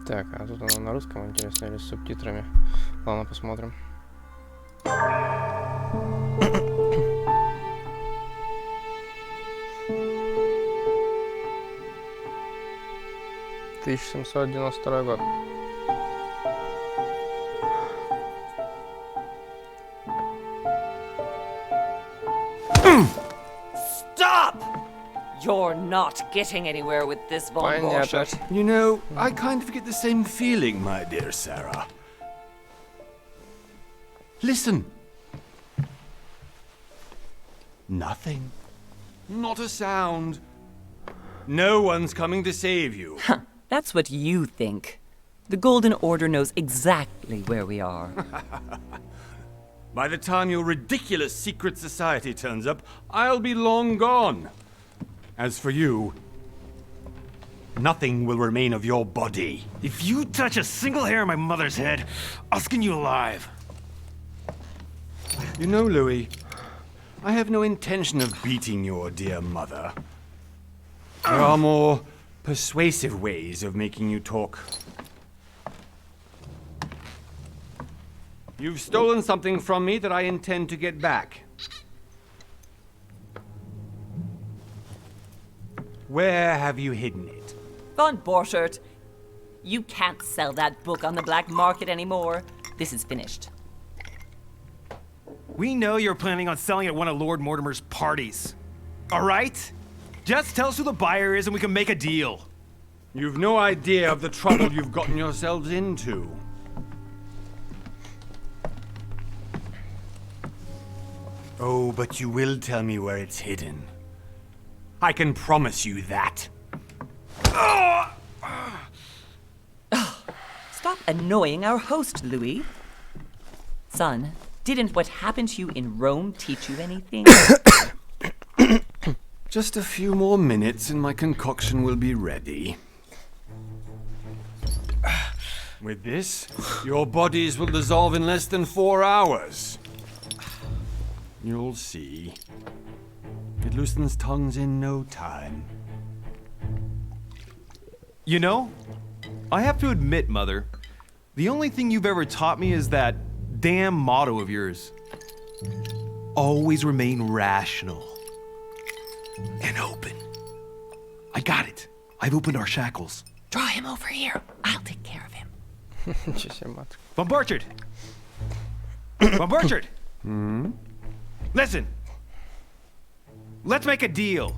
Так, а тут оно на русском, интересно, или с субтитрами? Ладно, посмотрим. «1792 год». Stop! You're not getting anywhere with this von Понятно. Borchert. You know, I kind of get the same feeling, my dear Sarah. Listen. Nothing. Not a sound. No one's coming to save you. That's what you think. The Golden Order knows exactly where we are. By the time your ridiculous secret society turns up, I'll be long gone. As for you, nothing will remain of your body. If you touch a single hair on my mother's head, I'll skin you alive. You know, Louis, I have no intention of beating your dear mother. There are more persuasive ways of making you talk. You've stolen something from me that I intend to get back. Where have you hidden it? Von Borchert, you can't sell that book on the black market anymore. This is finished. We know you're planning on selling at one of Lord Mortimer's parties. All right? Just tell us who the buyer is and we can make a deal. You've no idea of the trouble you've gotten yourselves into. Oh, but you will tell me where it's hidden. I can promise you that. Stop annoying our host, Louis. Son, didn't what happened to you in Rome teach you anything? Just a few more minutes and my concoction will be ready. With this, your bodies will dissolve in less than 4 hours. You'll see. It loosens tongues in no time. You know, I have to admit, Mother, the only thing you've ever taught me is that damn motto of yours. Always remain rational. And open. I got it. I've opened our shackles. Draw him over here. I'll take care of him. Ничего себе, матка. Von Borchert! Von Borchert! Listen. Let's make a deal.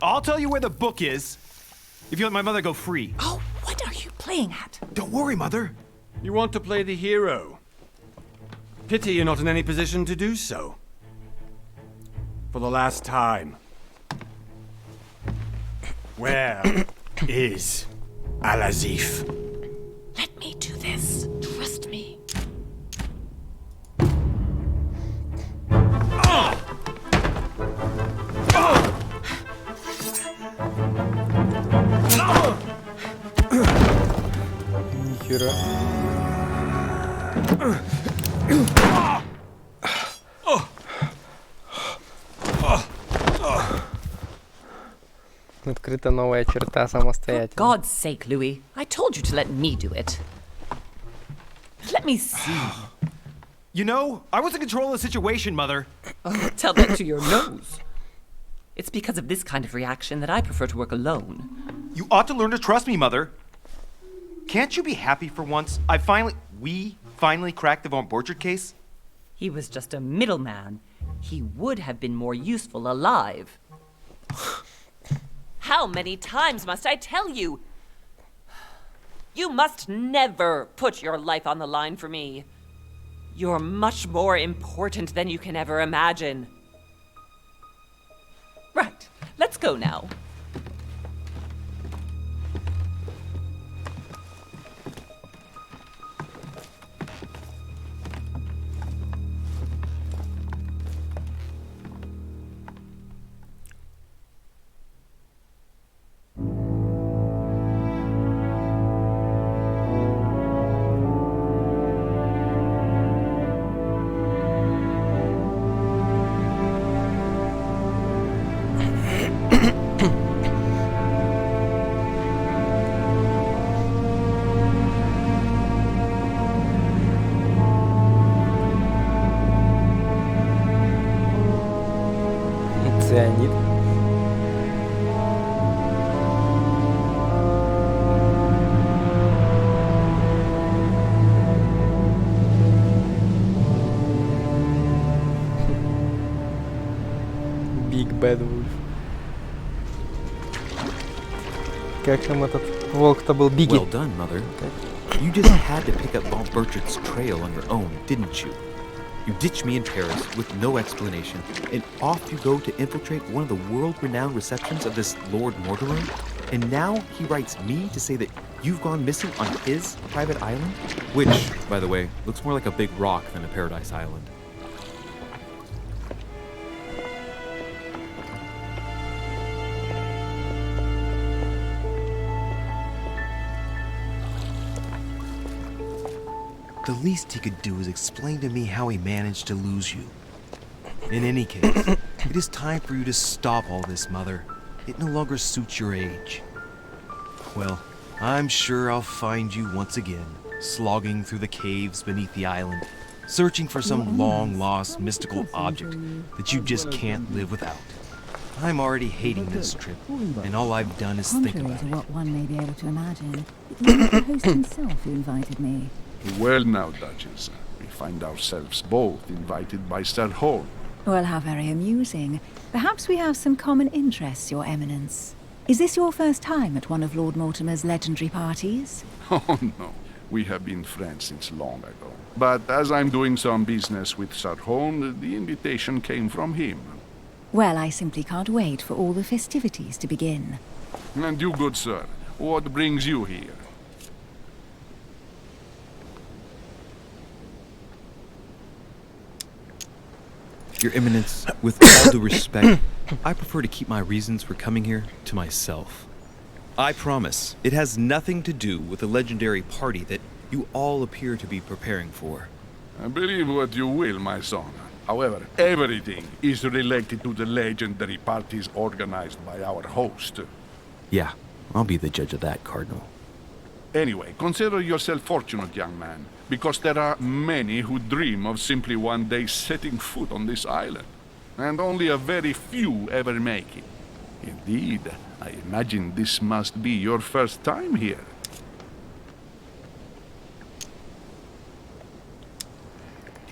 I'll tell you where the book is if you let my mother go free. Oh, what are you playing at? Don't worry, Mother. You want to play the hero. Pity you're not in any position to do so. For the last time. Where is Al-Azif? Let me do this. Trust me. Нихера. Открыта новая черта For самостоятельно. God's sake, Louis, I told you to let me do it. Let me see. You know, I was in control of the situation, Mother. Oh, tell that to your nose. It's because of this kind of reaction that I prefer to work alone. You ought to learn to trust me, Mother. Can't you be happy for once? We finally cracked the Von Borchert case? He was just a middleman. He would have been more useful alive. How many times must I tell you? You must never put your life on the line for me. You're much more important than you can ever imagine. Right, let's go now. Bad Wolf. Как там этот волк-то был? Бигги. Well done, Mother. You just had to pick up Bob Burchett's trail on your own, didn't you? You ditched me in Paris with no explanation, and off you go to infiltrate one of the world-renowned receptions of this Lord Mortimer? And now he writes me to say that you've gone missing on his private island? Which, by the way, looks more like a big rock than a paradise island. The least he could do is explain to me how he managed to lose you. In any case, it is time for you to stop all this, Mother. It no longer suits your age. Well, I'm sure I'll find you once again, slogging through the caves beneath the island, searching for some long-lost mystical object that you just can't live without. I'm already hating this trip, and all I've done is think Contrary about to it. what one may be able to imagine, it was the host himself who invited me. Well now, Duchess, we find ourselves both invited by Sir Hall. Well, how very amusing. Perhaps we have some common interests, Your Eminence. Is this your first time at one of Lord Mortimer's legendary parties? Oh no, we have been friends since long ago. But as I'm doing some business with Sir Hall, the invitation came from him. Well, I simply can't wait for all the festivities to begin. And you, good sir, what brings you here? Your Eminence, with all due respect, I prefer to keep my reasons for coming here to myself. I promise, it has nothing to do with the legendary party that you all appear to be preparing for. Believe what you will, my son. However, everything is related to the legendary parties organized by our host. Yeah, I'll be the judge of that, Cardinal. Anyway, consider yourself fortunate, young man, because there are many who dream of simply one day setting foot on this island, and only a very few ever make it. Indeed, I imagine this must be your first time here.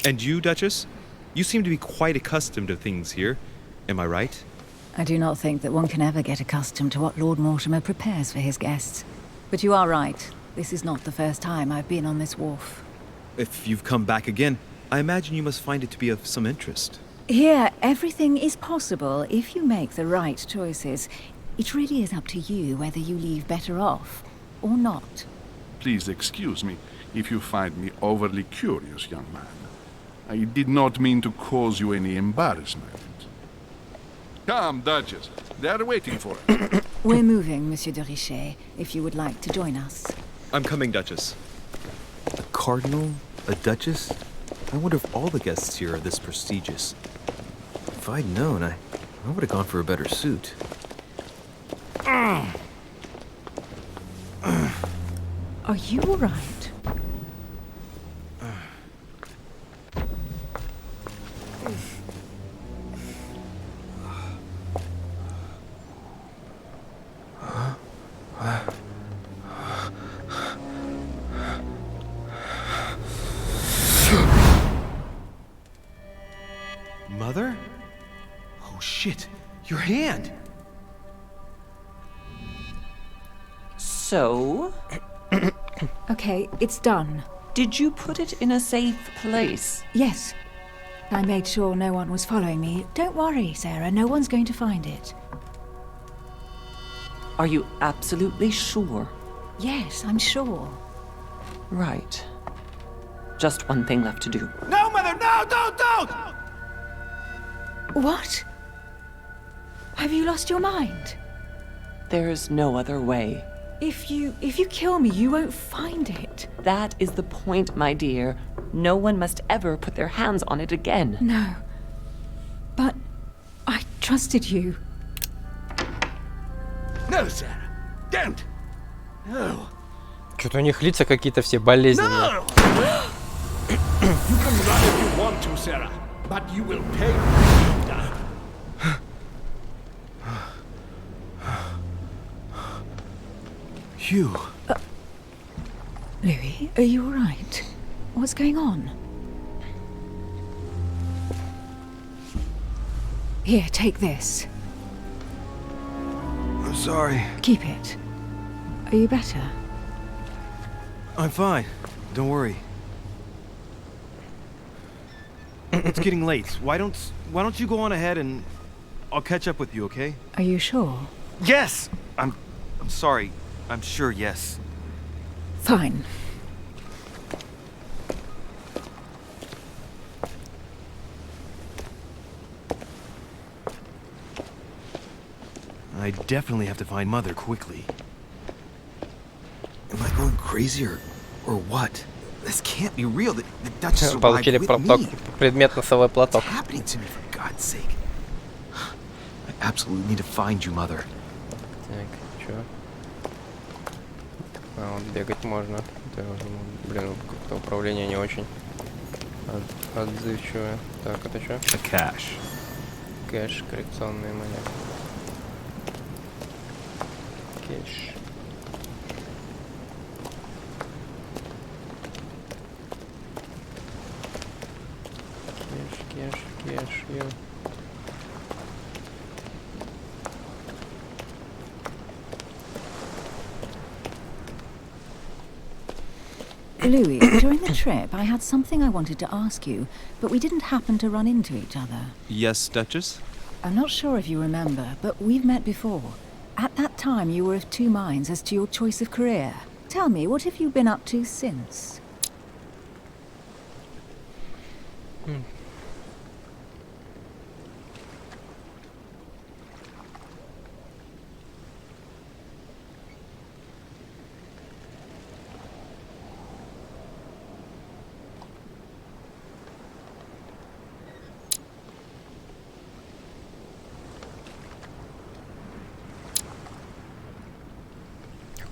And you, Duchess? You seem to be quite accustomed to things here. Am I right? I do not think that one can ever get accustomed to what Lord Mortimer prepares for his guests. But you are right. This is not the first time I've been on this wharf. If you've come back again, I imagine you must find it to be of some interest. Here, everything is possible if you make the right choices. It really is up to you whether you leave better off or not. Please excuse me if you find me overly curious, young man. I did not mean to cause you any embarrassment. Come, Duchess. They are waiting for us. We're moving, Monsieur de Richet, if you would like to join us. I'm coming, Duchess. A cardinal? A duchess? I wonder if all the guests here are this prestigious. If I'd known, I would have gone for a better suit. Are you all right? Mother? Oh shit, your hand! So, Okay, it's done. did you put it in a safe place? Yes. I made sure no one was following me. Don't worry, Sarah, no one's going to find it. Are you absolutely sure? Yes, I'm sure. Right. Just one thing left to do. No, Mother, no, don't! What? Have you lost your mind? There's no other way. If you kill me, you won't find it. That is the point, my dear. No one must ever put their hands on it again. No. But I trusted you. No, Sarah. Don't. No. Что-то у них лица какие-то все болезненные. You can run if you want to, Sarah, but you will pay. Hugh. Louis, are you all right? What's going on? Here, take this. sorry. Keep it. Are you better? I'm fine. Don't worry. It's getting late. Why don't you go on ahead and I'll catch up with you, okay? Are you sure? Yes. I'm sorry. I'm sure, yes. Fine. I definitely have to find Mother quickly. Am I going crazy or what? This can't be real. The Duchess arrived Получили with платок, me. предмет-носовой платок. What's happening to me, for God's sake? I absolutely need to find you, Mother. Так, чё? А, вот бегать можно. Это, блин, как-то управление не очень отзывчивое. Так, это что? A cash. Кэш, коррекционные монеты. Кэш. Кэш, ё. Louis, during the trip, I had something I wanted to ask you, but we didn't happen to run into each other. Yes, Duchess? I'm not sure if you remember, but we've met before. At that time, you were of two minds as to your choice of career. Tell me, what have you been up to since?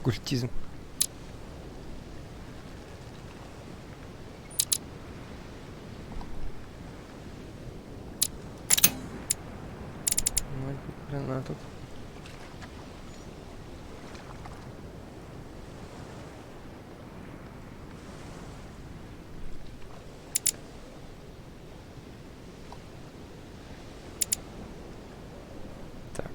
Оккультизм. Блин, тут. Так.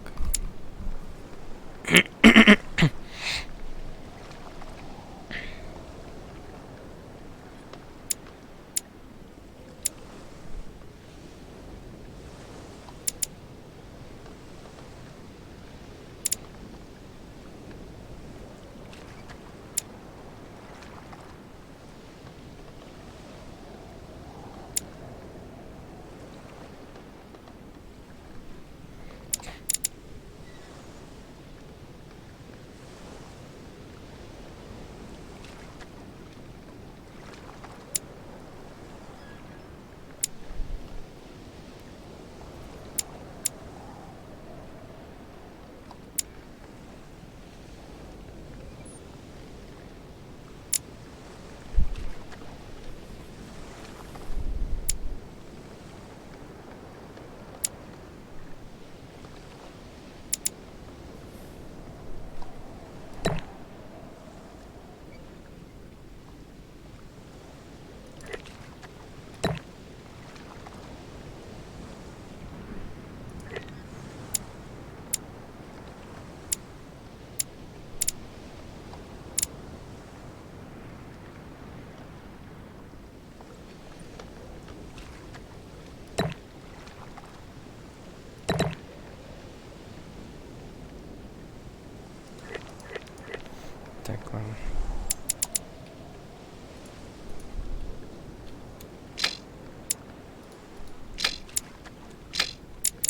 Так, ладно.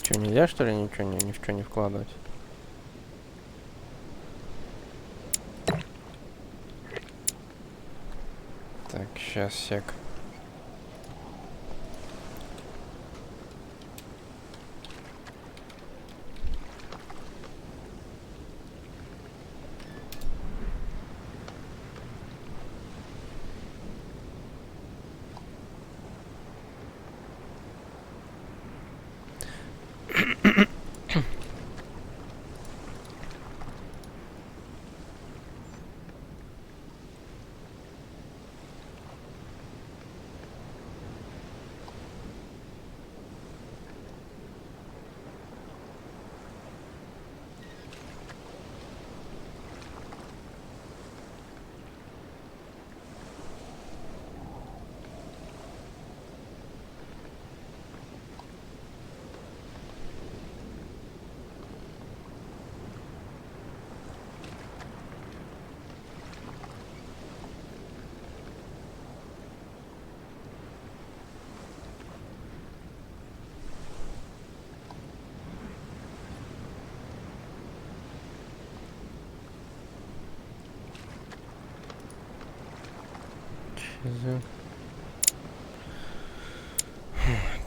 Что, нельзя, что ли, ничего ни в что не вкладывать? Так, сейчас, сек.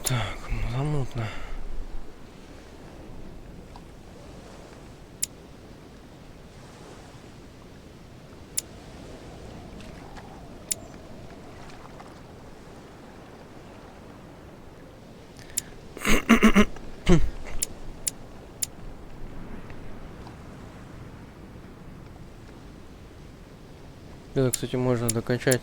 Так, замутно. Это, кстати, можно докачать.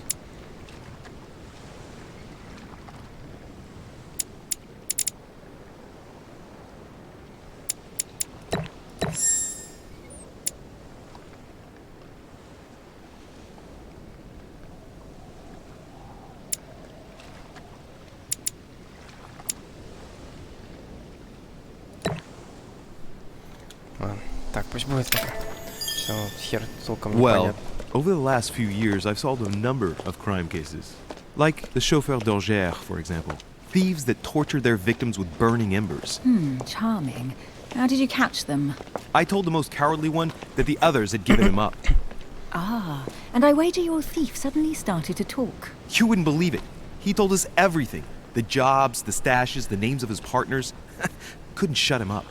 Ладно. Так, пусть будет пока. Все, хер толком не Well, понятно. over the last few years, I've solved a number of crime cases. Like the chauffeur d'Angers, for example. Thieves that tortured their victims with burning embers. Charming. How did you catch them? I told the most cowardly one that the others had given him up. Ah, and I wager your thief suddenly started to talk. You wouldn't believe it. He told us everything. The jobs, the stashes, the names of his partners. Couldn't shut him up.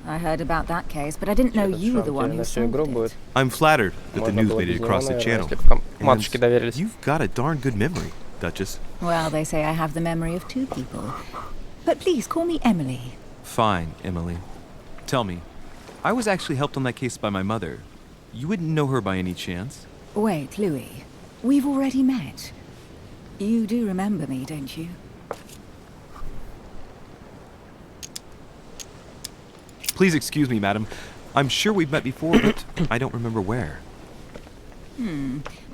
I heard about that case, but I didn't know Этот you were шрам the one теперь who на всю solved игру it. будет. I'm flattered that the Можно news было made без it него, across the наверное, channel. если бы там And матушке доверились. you've got a darn good memory, Duchess. Well, they say I have the memory of two people. But please call me Emily. Fine, Emily. Tell me, I was actually helped on that case by my mother. You wouldn't know her by any chance? Wait, Louis. We've already met. You do remember me, don't you? Please excuse me, madam. I'm sure we've met before, but I don't remember where.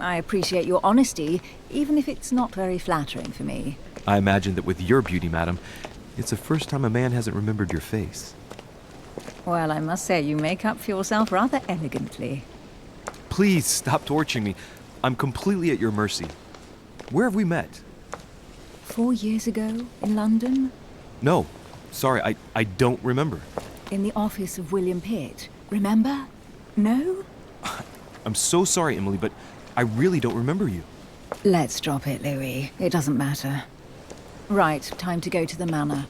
I appreciate your honesty, even if it's not very flattering for me. I imagine that with your beauty, madam, it's the first time a man hasn't remembered your face. Well, I must say you make up for yourself rather elegantly. Please stop torturing me. I'm completely at your mercy. Where have we met? 4 years ago, in London, No. Sorry, I don't remember. in the office of William Pitt. Remember? No? I'm so sorry, Emily, but I really don't remember you. Let's drop it, Louis. It doesn't matter. Right, time to go to the manor.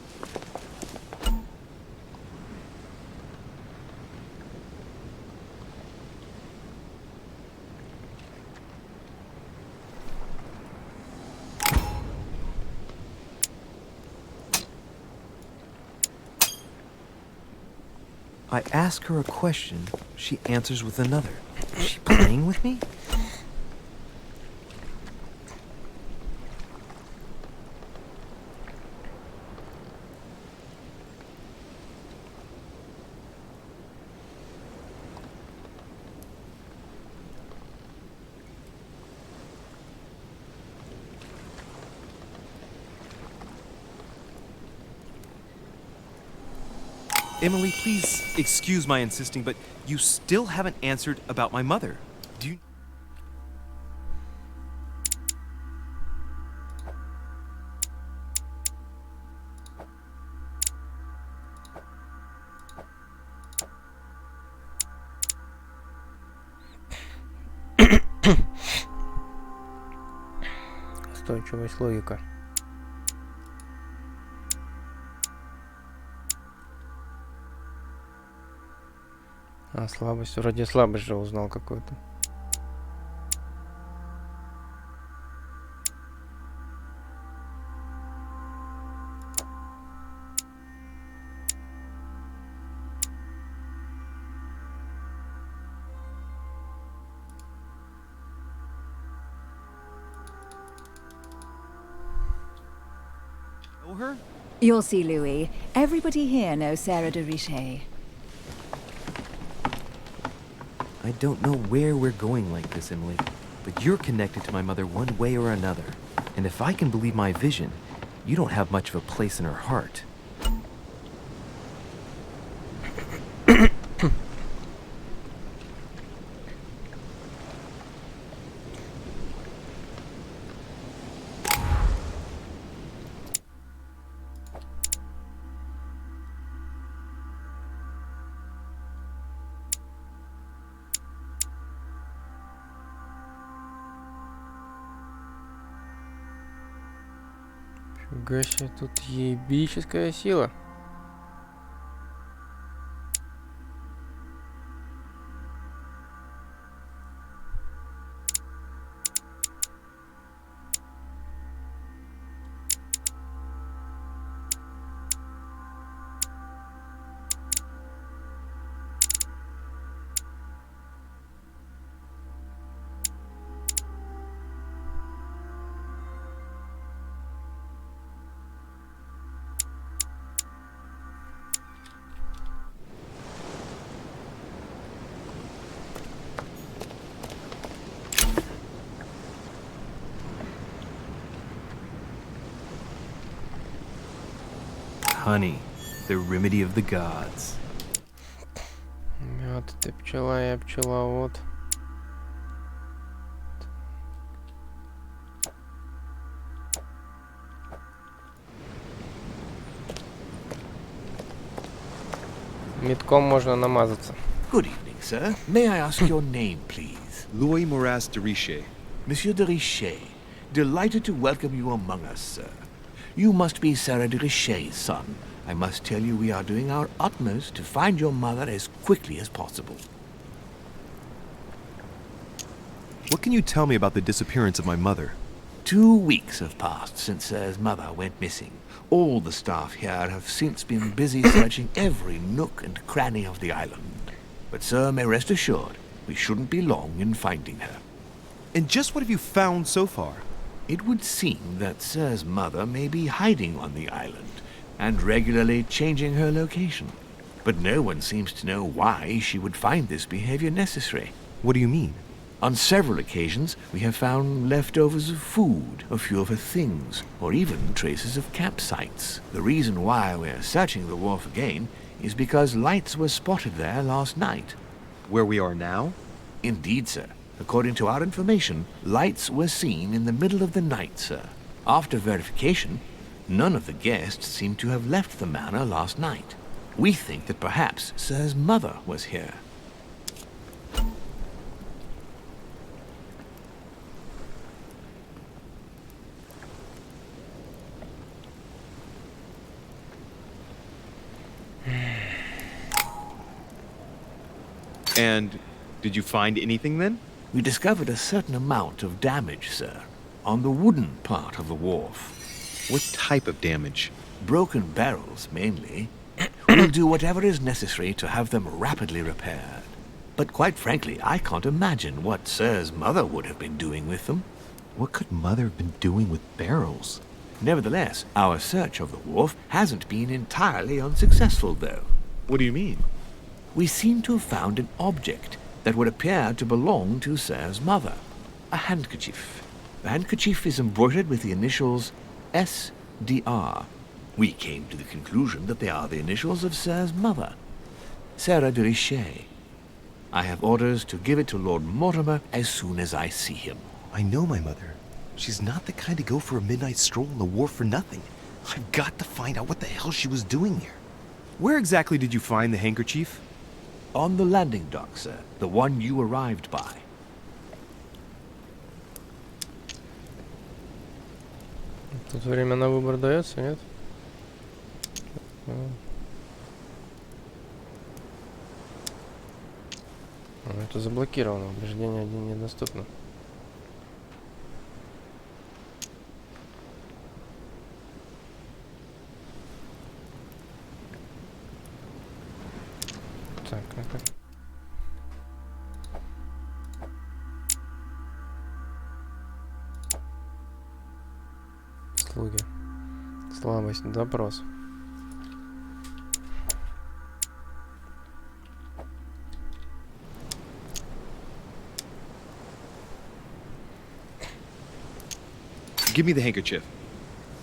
I ask her a question, she answers with another. Is she playing with me? Emily, please excuse my insisting, but you still haven't answered about my mother. Do you... Устойчивость, логика. А, слабость. Вроде слабость же узнал какую-то. know her? You'll see, Louis. Everybody here knows Sarah de Richet. I don't know where we're going like this, Emily, but you're connected to my mother one way or another. And if I can believe my vision, you don't have much of a place in her heart. Гаси, тут ебическая сила. Honey, the remedy of the gods. Вот ты пчела, я пчеловод. Метком можно намазаться. Good evening, sir. May I ask your name, please? Louis Moras de Richer. Monsieur de Richer. Delighted to welcome you among us, sir. You must be Sarah de Richer's son. I must tell you we are doing our utmost to find your mother as quickly as possible. What can you tell me about the disappearance of my mother? 2 weeks have passed since Sir's mother went missing. All the staff here have since been busy searching every nook and cranny of the island. But Sir may rest assured, we shouldn't be long in finding her. And just what have you found so far? It would seem that Sir's mother may be hiding on the island and regularly changing her location. But no one seems to know why she would find this behavior necessary. What do you mean? On several occasions, we have found leftovers of food, a few of her things, or even traces of campsites. The reason why we're searching the wharf again is because lights were spotted there last night. Where we are now? Indeed, sir. According to our information, lights were seen in the middle of the night, sir. After verification, none of the guests seem to have left the manor last night. We think that perhaps Sir's mother was here. And did you find anything then? We discovered a certain amount of damage, sir, on the wooden part of the wharf. What type of damage? Broken barrels, mainly. We'll do whatever is necessary to have them rapidly repaired. But quite frankly, I can't imagine what Sir's mother would have been doing with them. What could Mother have been doing with barrels? Nevertheless, our search of the wharf hasn't been entirely unsuccessful, though. What do you mean? We seem to have found an object that would appear to belong to Sir's mother. A handkerchief. The handkerchief is embroidered with the initials S.D.R. We came to the conclusion that they are the initials of Sir's mother, Sarah de Richer. I have orders to give it to Lord Mortimer as soon as I see him. I know my mother. She's not the kind to go for a midnight stroll on the wharf for nothing. I've got to find out what the hell she was doing here. Where exactly did you find the handkerchief? On the landing dock, sir. The one you arrived by. Тут время на выбор дается, нет? Это заблокировано, убеждение 1 недоступно. Так, это... Слуги. Слабость. Допрос. Give me the handkerchief.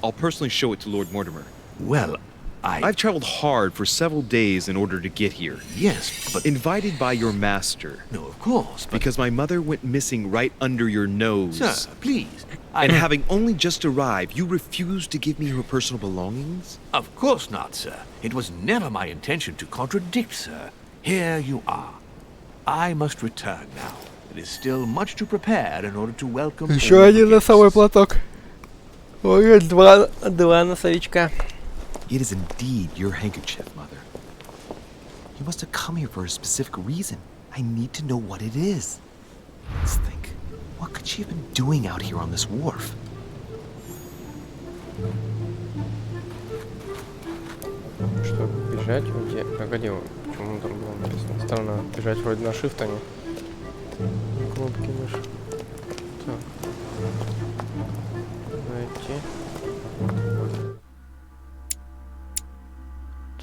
I'll personally show it to Lord Mortimer. Well, I've traveled hard for several days in order to get here. Yes, but... Invited by your master. No, of course, but... Because my mother went missing right under your nose. Sir, please. And having only just arrived, you refused to give me her personal belongings? Of course not, sir. It was never my intention to contradict, sir. Here you are. I must return now. It is still much to prepare in order to welcome Еще all один the носовой guests. платок. Ой, два носовичка. It is indeed your handkerchief, Mother. You must have come here for a specific reason. I need to know what it is. Let's think. What could she have been doing out here on this wharf? Что, бежать? Где? Погоди, почему там было написано? Странно, бежать вроде на shift, а не кнопки мыши. Так. Зайти.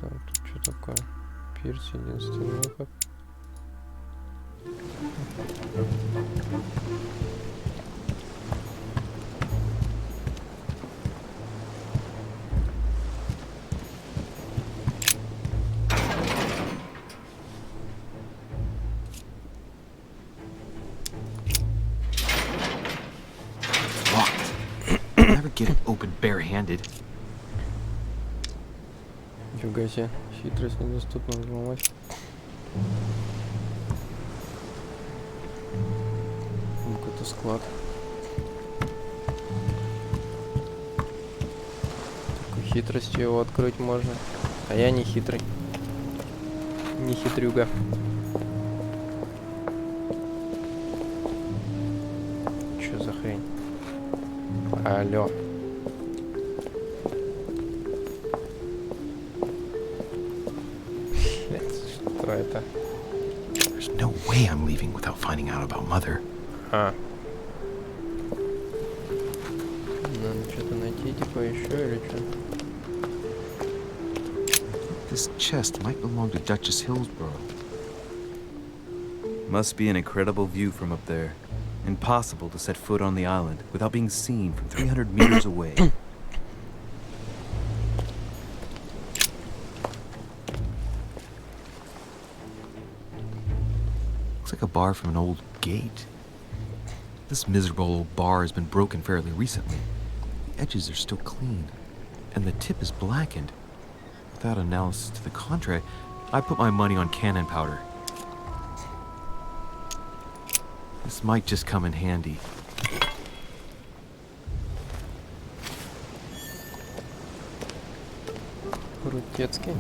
Так, тут что такое? Пирс, единственный выход. Get it open barehanded. Нифига себе, хитрость недоступна взломать. Какой-то склад. Такой хитростью его открыть можно. А я не хитрый. Не хитрюга. Чё за хрень? Алло. Что это? There's no way I'm leaving without finding out about Mother. А. Надо что-то найти, типа, еще или что? This chest might belong to Duchess Hillsborough. Must be an incredible view from up there. Impossible to set foot on the island without being seen from 300 meters away. Looks like a bar from an old gate. This miserable old bar has been broken fairly recently. The edges are still clean, and the tip is blackened. Without analysis to the contrary, I put my money on cannon powder. This might just come in handy. Крутецкий.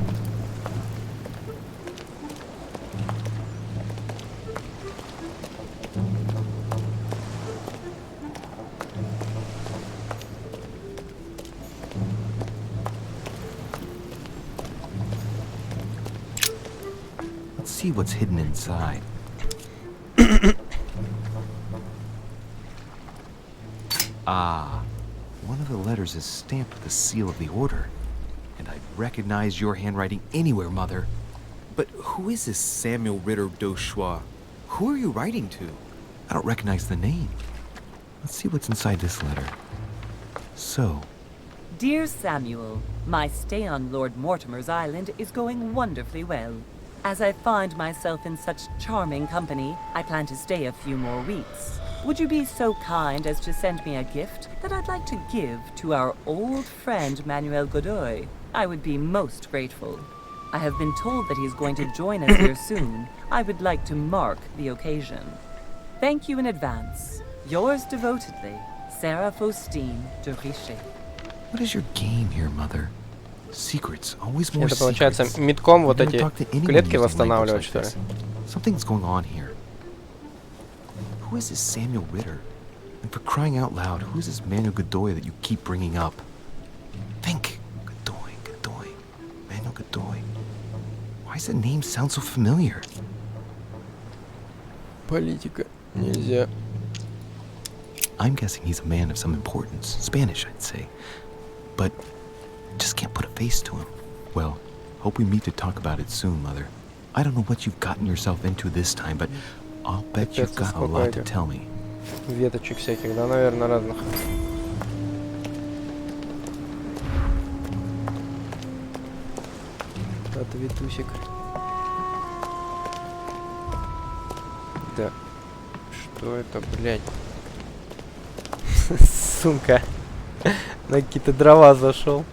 Let's see what's hidden inside. Ah, one of the letters is stamped with the seal of the order. And I'd recognize your handwriting anywhere, Mother. But who is this Samuel Ritter d'Auchois? Who are you writing to? I don't recognize the name. Let's see what's inside this letter. So, Dear Samuel, my stay on Lord Mortimer's island is going wonderfully well. As I find myself in such charming company, I plan to stay a few more weeks. Would you be so kind as to send me a gift that I'd like to give to our old friend Manuel Godoy? I would be most grateful. I have been told that he is going to join us here soon. I would like to mark the occasion. Thank you in advance. Yours devotedly, Sarah Faustine de Richet. what is your game here, Mother? Secrets, always more Это получается secrets. митком вот I've never эти talked to anyone клетки using восстанавливать, language что ли? like this. Something's going on here. Who is this Samuel Ritter? And for crying out loud, who is this Manuel Godoy that you keep bringing up? Think. Godoy. Manuel Godoy. Why does the name sound so familiar? Политика. Нельзя. I'm guessing he's a man of some importance. Spanish, I'd say. But just can't put a face to him. Well, hope we meet to talk about it soon, Mother. I don't know what you've gotten yourself into this time, but I'll bet you've got a lot to tell me. Веточек всяких, да, наверное, разных. Это Витусик. Да. Что это, блядь? Сука. На какие-то дрова зашел.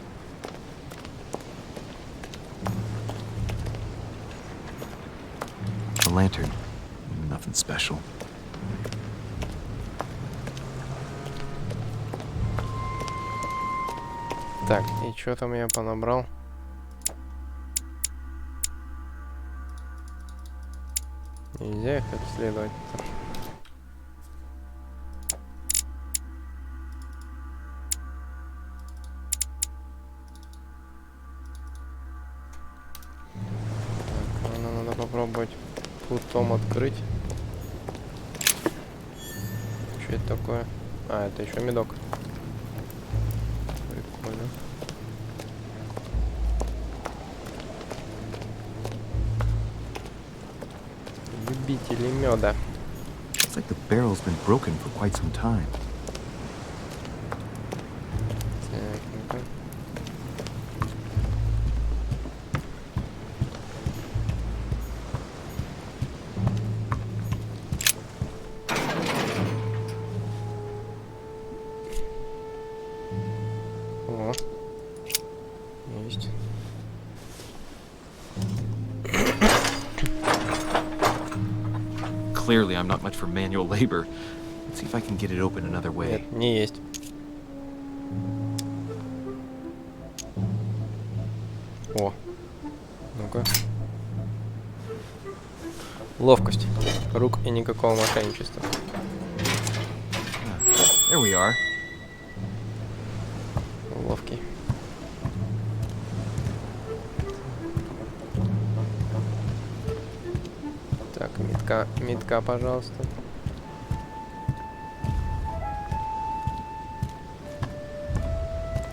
The lantern. Nothing special. Так, и что там я понабрал? Нельзя их обследовать. Так, надо попробовать путом открыть. Что это такое? А, это еще медок. Прикольно. Любители меда. It's like the barrel's been broken for quite some time. Так, ну-ка. О, есть. Clearly, I'm not much for manual labor. Let's see if I can get it open another way. Нет, не есть. О, ну-ка. Ловкость рук и никакого мошенничества. There we are. Ловкий. Так, метка, пожалуйста.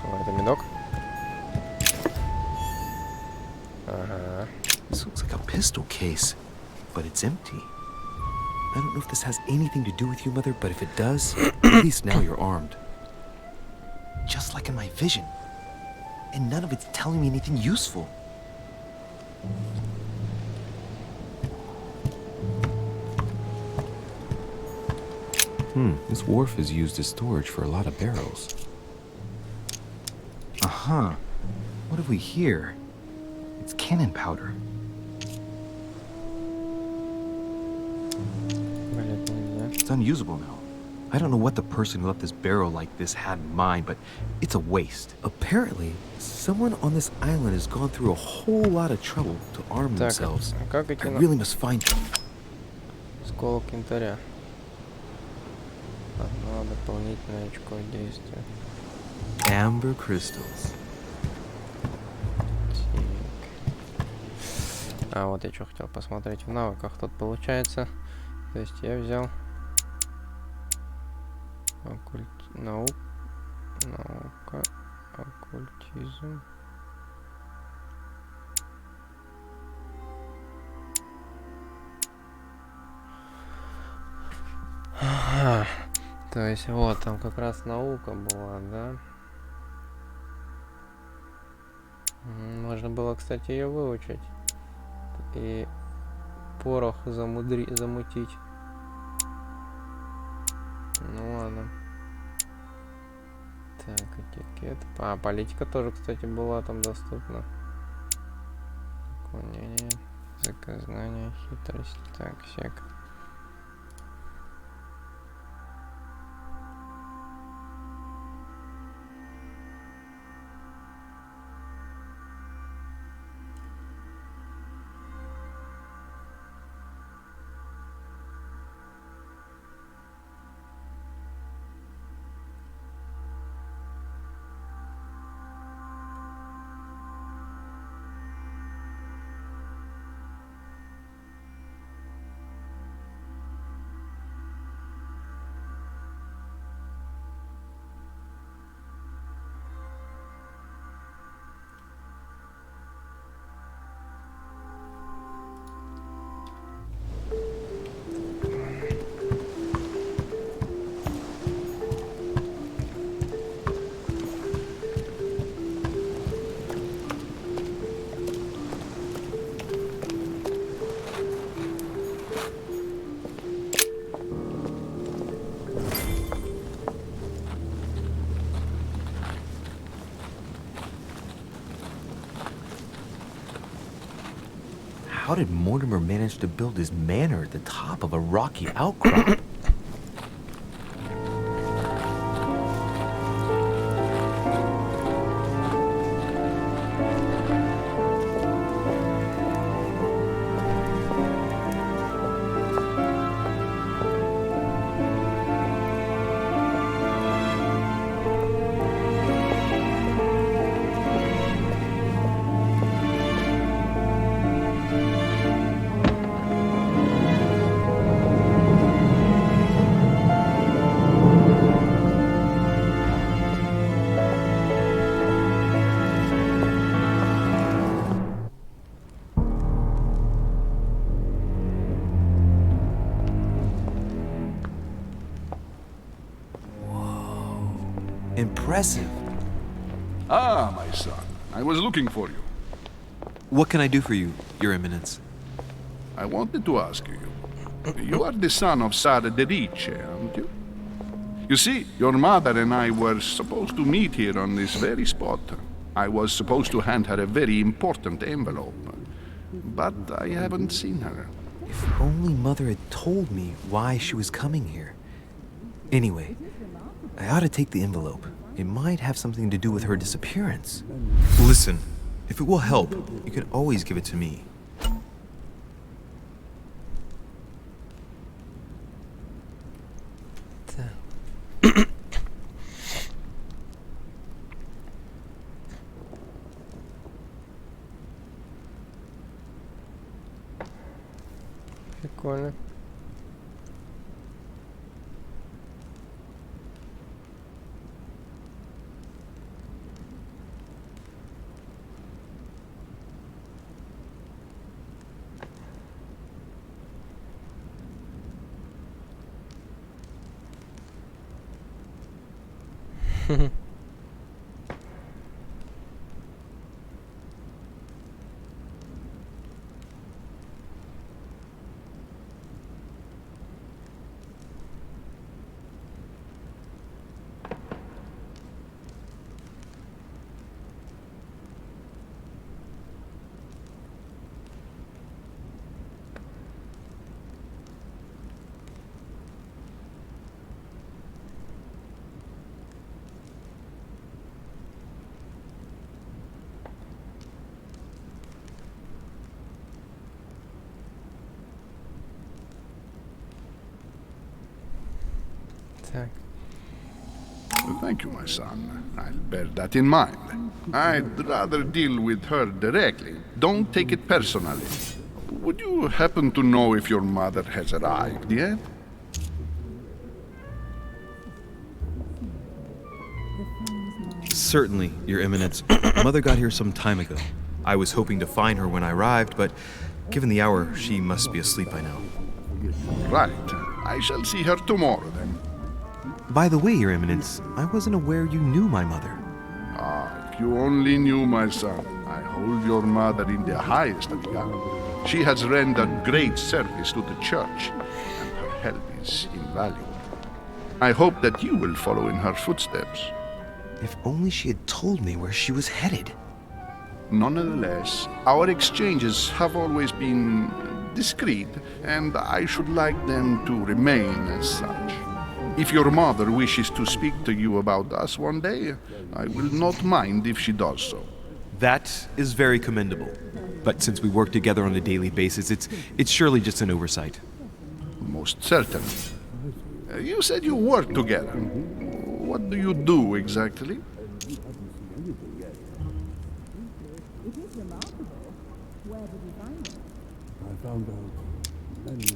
О, это медок. Ага. This looks like a pistol case, but it's empty. I don't know if this has anything to do with you, Mother, but if it does, at least now you're armed. Just like in my vision. And none of it's telling me anything useful. This wharf is used as storage for a lot of barrels. Uh-huh. What have we here? It's cannon powder. Блин, нельзя. It's unusable now. I don't know what the person who left this barrel like this had in mind, but it's a waste. Apparently, someone on this island has gone through a whole lot of trouble to arm Так, themselves. а как эти I really must find them. Осколок янтаря. Одно дополнительное очко действия. Amber crystals. А вот я что хотел посмотреть в навыках. Тут получается, то есть я взял наука, оккультизм. Ага. То есть вот там как раз наука была, да? Можно было, кстати, ее выучить. И порох замутить. Ну ладно. Так, этикет. А, политика тоже, кстати, была там доступна. Уклонение, заказание, хитрость. Так, всяк. How did Mortimer manage to build his manor at the top of a rocky outcrop? Impressive. Ah, my son, I was looking for you. What can I do for you, Your Eminence? I wanted to ask you. You are the son of Sara de Riche, aren't you? You see, your mother and I were supposed to meet here on this very spot. I was supposed to hand her a very important envelope. But I haven't seen her. If only Mother had told me why she was coming here. Anyway, I ought to take the envelope. It might have something to do with her disappearance. Listen, if it will help, you can always give it to me. Прикольно. Так. Thank you, my son. I'll bear that in mind. I'd rather deal with her directly. Don't take it personally. Would you happen to know if your mother has arrived yet? Certainly, Your Eminence. Mother got here some time ago. I was hoping to find her when I arrived, but given the hour, she must be asleep by now. Right. I shall see her tomorrow, then. By the way, Your Eminence, I wasn't aware you knew my mother. Ah, if you only knew, my son. I hold your mother in the highest regard. She has rendered great service to the church, and her help is invaluable. I hope that you will follow in her footsteps. If only she had told me where she was headed. Nonetheless, our exchanges have always been discreet, and I should like them to remain as such. If your mother wishes to speak to you about us one day, I will not mind if she does so. That is very commendable. But since we work together on a daily basis, it's surely just an oversight. Most certainly. You said you work together. What do you do exactly?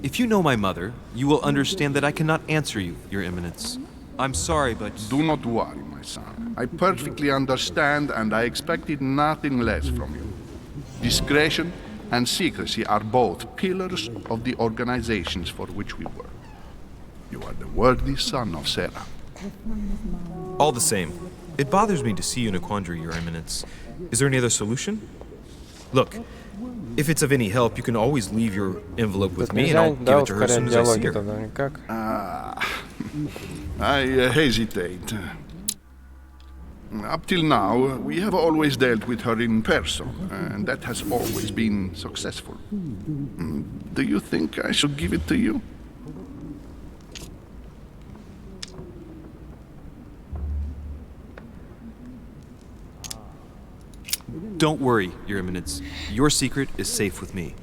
If you know my mother, you will understand that I cannot answer you, Your Eminence. I'm sorry, but... Do not worry, my son. I perfectly understand, and I expected nothing less from you. Discretion and secrecy are both pillars of the organizations for which we work. You are the worthy son of Sarah. All the same, it bothers me to see you in a quandary, Your Eminence. Is there any other solution? Look, if it's of any help, you can always leave your envelope with me, and I'll give it to her as soon as I see her. Никак. I hesitate. Up till now, we have always dealt with her in person, and that has always been successful. Do you think I should give it to you? Don't worry, Your Eminence. Your secret is safe with me.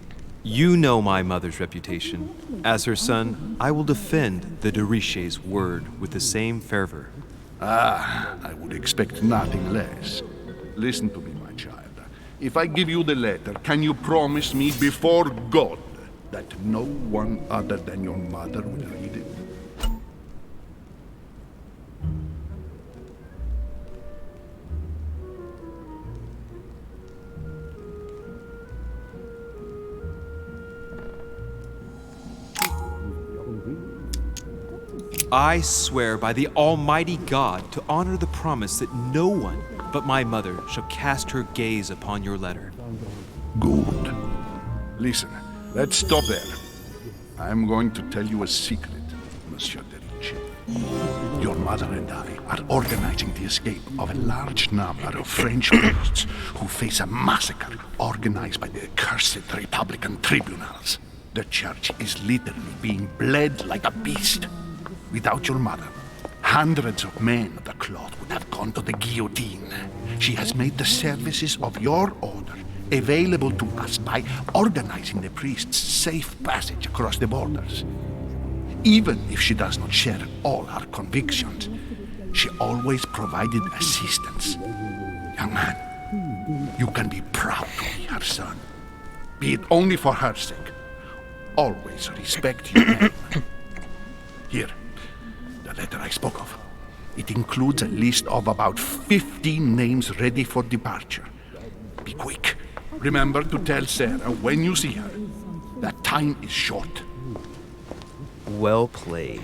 You know my mother's reputation. As her son, I will defend the de Riche's word with the same fervor. Ah, I would expect nothing less. Listen to me, my child. If I give you the letter, can you promise me before God that no one other than your mother will read it? I swear by the Almighty God to honor the promise that no one but my mother shall cast her gaze upon your letter. Good. Listen, let's stop there. I'm going to tell you a secret, Monsieur de Ricci. Your mother and I are organizing the escape of a large number of French priests who face a massacre organized by the accursed Republican tribunals. The church is literally being bled like a beast. Without your mother, hundreds of men of the cloth would have gone to the guillotine. She has made the services of your order available to us by organizing the priests' safe passage across the borders. Even if she does not share all our convictions, she always provided assistance. Young man, you can be proud to be her son. Be it only for her sake. Always respect your name. Here, the letter I spoke of. It includes a list of about 15 names ready for departure. Be quick. Remember to tell Sarah when you see her that time is short. Well played.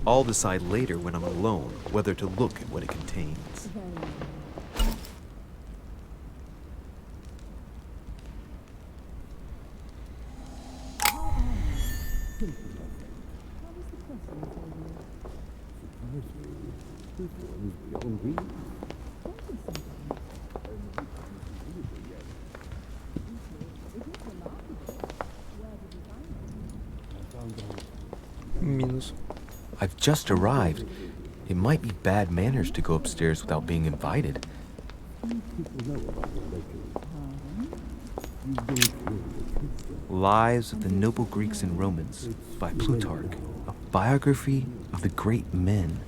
I'll decide later when I'm alone whether to look at what it contains. Минус. I've just arrived. It might be bad manners to go upstairs without being invited. Lives of the Noble Greeks and Romans by Plutarch, a biography of the great men.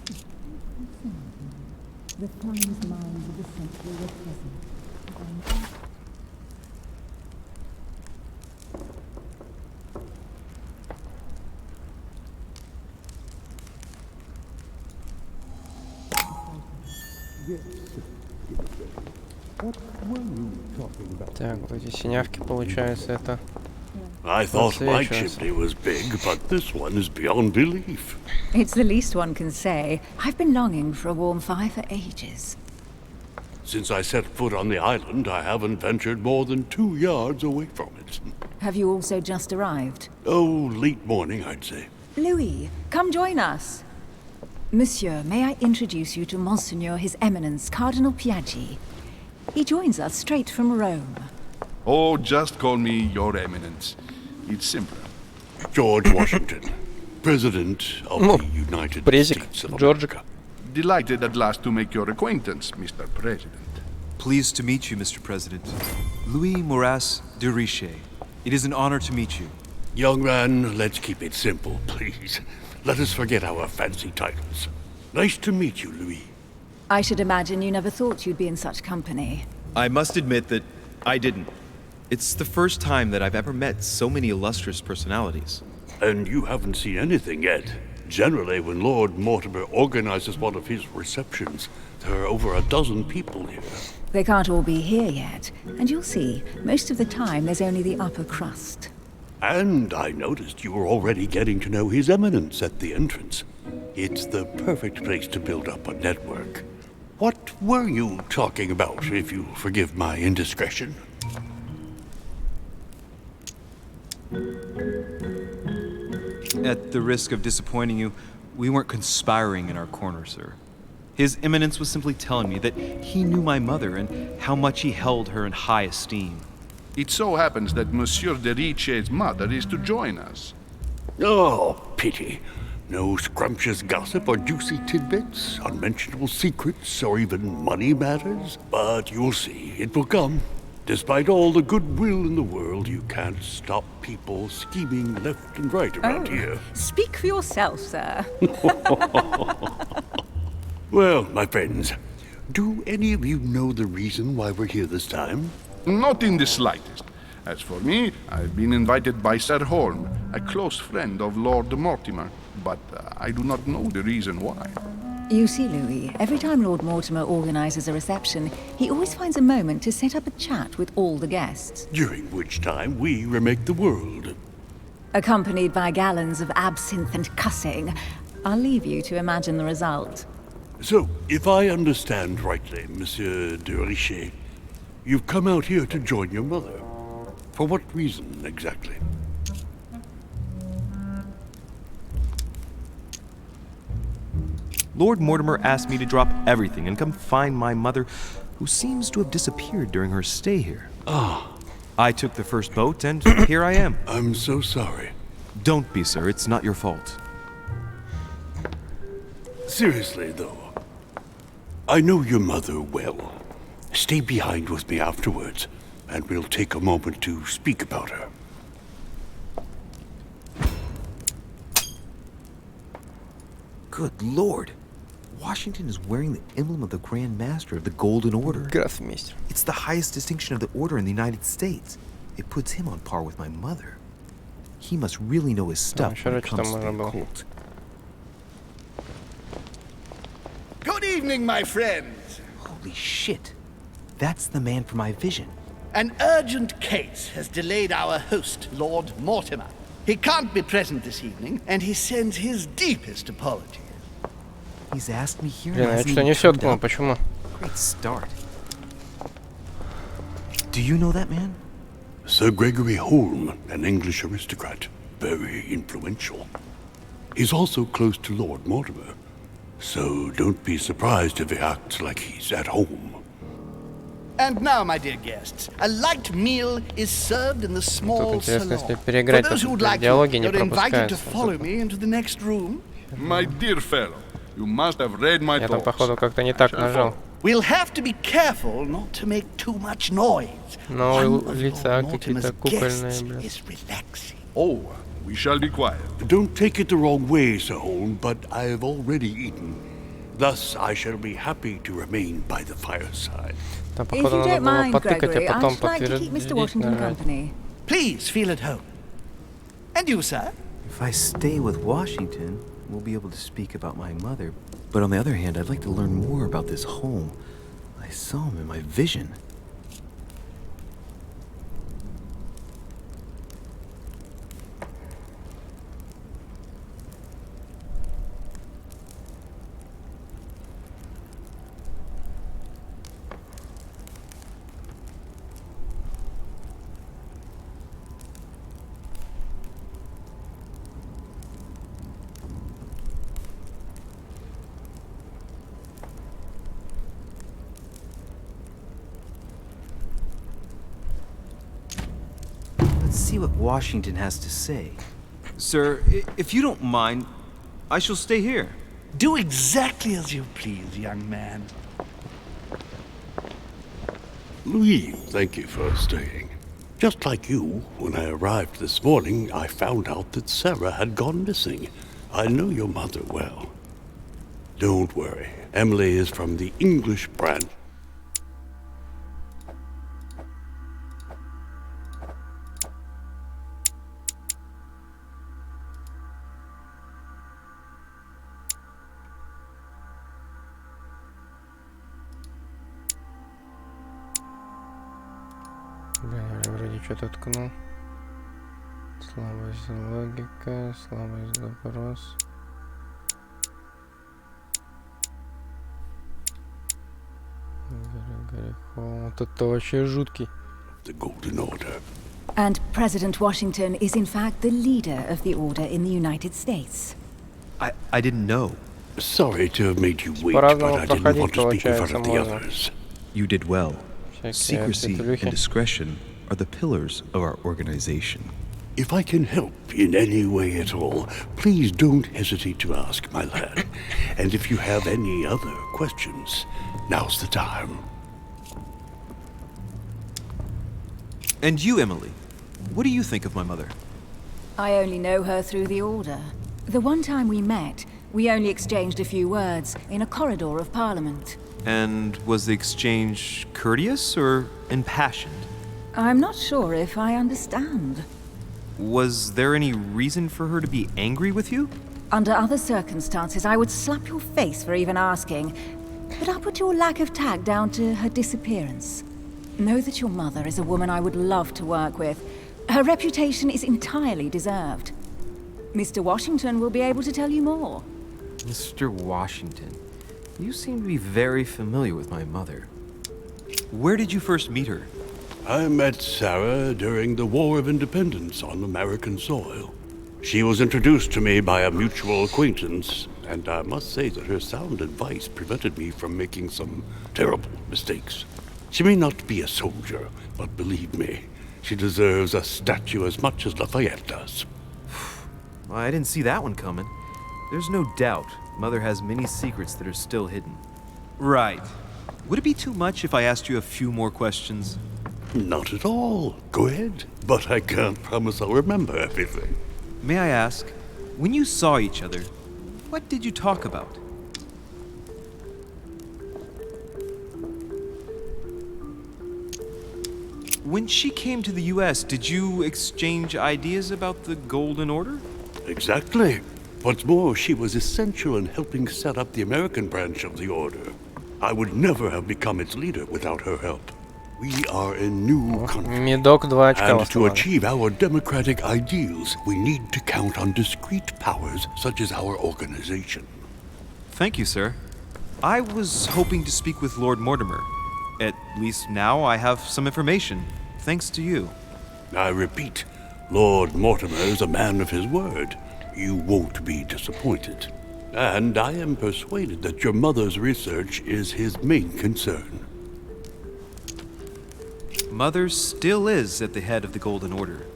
Так, вот эти синявки, получается, это... I thought my Сейчас. chimney was big, but this one is beyond belief. It's the least one can say. I've been longing for a warm fire for ages. Since I set foot on the island, I haven't ventured more than 2 yards away from it. Have you also just arrived? Oh, late morning, I'd say. Louis, come join us. Monsieur, may I introduce you to Monseigneur His Eminence Cardinal Piaggi? He joins us straight from Rome. Oh, just call me Your Eminence. It's simpler. George Washington, President of the United Презик, States of Джорджик. America. Delighted at last to make your acquaintance, Mr. President. Pleased to meet you, Mr. President. Louis Moras de Riche. It is an honor to meet you. Young man, let's keep it simple, please. Let us forget our fancy titles. Nice to meet you, Louis. I should imagine you never thought you'd be in such company. I must admit that I didn't. It's the first time that I've ever met so many illustrious personalities. And you haven't seen anything yet. Generally, when Lord Mortimer organizes one of his receptions, there are over a dozen people here. They can't all be here yet, and you'll see, most of the time there's only the upper crust. And I noticed you were already getting to know His Eminence at the entrance. It's the perfect place to build up a network. What were you talking about, if you'll forgive my indiscretion? At the risk of disappointing you, we weren't conspiring in our corner, sir. His Eminence was simply telling me that he knew my mother and how much he held her in high esteem. It so happens that Monsieur de Riche's mother is to join us. Oh, pity. No scrumptious gossip or juicy tidbits, unmentionable secrets, or even money matters. But you'll see, it will come. Despite all the goodwill in the world, you can't stop people scheming left and right around here. Speak for yourself, sir. Well, my friends, do any of you know the reason why we're here this time? Not in the slightest. As for me, I've been invited by Sir Holm, a close friend of Lord Mortimer, but I do not know the reason why. You see, Louis, every time Lord Mortimer organizes a reception, he always finds a moment to set up a chat with all the guests. During which time we remake the world. Accompanied by gallons of absinthe and cussing. I'll leave you to imagine the result. So, if I understand rightly, Monsieur de Richet, you've come out here to join your mother. For what reason, exactly? Lord Mortimer asked me to drop everything and come find my mother, who seems to have disappeared during her stay here. Ah. I took the first boat, and here I am. I'm so sorry. Don't be, sir. It's not your fault. Seriously, though, I know your mother well. Stay behind with me afterwards, and we'll take a moment to speak about her. Good lord. Washington is wearing the emblem of the Grand Master of the Golden Order. Гроссмейстер. It's the highest distinction of the Order in the United States. It puts him on par with my mother. He must really know his stuff when it comes to the occult. Good evening, my friends. Holy shit. That's the man for my vision. An urgent case has delayed our host, Lord Mortimer. He can't be present this evening, and he sends his deepest apologies. He's asked me here. Блин, я что-то не все думал, почему? Great start. Do you know that man? Sir Gregory Holm, an English aristocrat, very influential. He's also close to Lord Mortimer, so don't be surprised if he acts like he's at home. And now, my dear guests, a light meal is served in the small salon. For those who would like to, you're invited to follow me into the next room. My dear fellow, you must have read my Я там, thoughts. походу, как-то не так нажал. We'll have to be careful not to make too much noise. Но One of лица Lord какие-то Mortimer's кукольные, guests блин. is relaxing. Oh, we shall be quiet. Don't take it the wrong way, Sir Holm, but I've already eaten. Thus, I shall be happy to remain by the fireside. Там, If походу, you надо don't было mind, потыкать, Gregory, а потом I'd like to keep Mr. подтвердить Washington нажать. company. Please feel at home. And you, sir? If I stay with Washington, we'll be able to speak about my mother. But on the other hand, I'd like to learn more about this home. I saw him in my vision. Let's see what Washington has to say. Sir, if you don't mind, I shall stay here. Do exactly as you please, young man. Louis, thank you for staying. Just like you, when I arrived this morning, I found out that Sarah had gone missing. I know your mother well. Don't worry, Emily is from the English branch. Бля, я вроде что-то ткнул. Слабость логика, слабость допрос. Вот это вообще жуткий. The Golden Order. And President Washington is in fact the leader of the Order in the United States. I didn't know. Sorry to have made you wait, but По-разному I didn't want to speak in проходить, front of the получается, others. You did well. Всякие Secrecy ответылюхи. and discretion are the pillars of our organization. If I can help in any way at all, please don't hesitate to ask, my lad. And if you have any other questions, now's the time. And you, Emily, what do you think of my mother? I only know her through the Order. The one time we met, we only exchanged a few words in a corridor of Parliament. And was the exchange courteous or impassioned? I'm not sure if I understand. Was there any reason for her to be angry with you? Under other circumstances, I would slap your face for even asking, but I'll put your lack of tact down to her disappearance. Know that your mother is a woman I would love to work with. Her reputation is entirely deserved. Mr. Washington will be able to tell you more. Mr. Washington, you seem to be very familiar with my mother. Where did you first meet her? I met Sarah during the War of Independence on American soil. She was introduced to me by a mutual acquaintance, and I must say that her sound advice prevented me from making some terrible mistakes. She may not be a soldier, but believe me, she deserves a statue as much as Lafayette does. Well, I didn't see that one coming. There's no doubt Mother has many secrets that are still hidden. Right. Would it be too much if I asked you a few more questions? Not at all. Go ahead. But I can't promise I'll remember everything. May I ask, when you saw each other, what did you talk about? When she came to the US, did you exchange ideas about the Golden Order? Exactly. What's more, she was essential in helping set up the American branch of the Order. I would never have become its leader without her help. We are a new country, Медок 2 очка and to achieve our democratic ideals, we need to count on discrete powers such as our organization. Thank you, sir. I was hoping to speak with Lord Mortimer. At least now I have some information, thanks to you. I repeat, Lord Mortimer is a man of his word. You won't be disappointed. And I am persuaded that your mother's research is his main concern. Mother still is at the head of the Golden Order.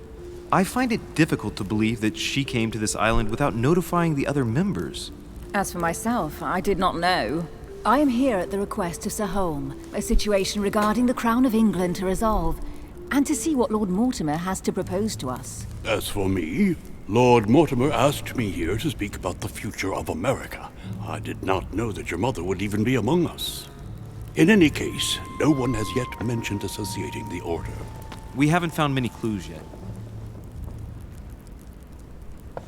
I find it difficult to believe that she came to this island without notifying the other members. As for myself, I did not know. I am here at the request of Sir Holm, a situation regarding the Crown of England to resolve, and to see what Lord Mortimer has to propose to us. As for me, Lord Mortimer asked me here to speak about the future of America. I did not know that your mother would even be among us. In any case, no one has yet mentioned associating the Order. We haven't found many clues yet.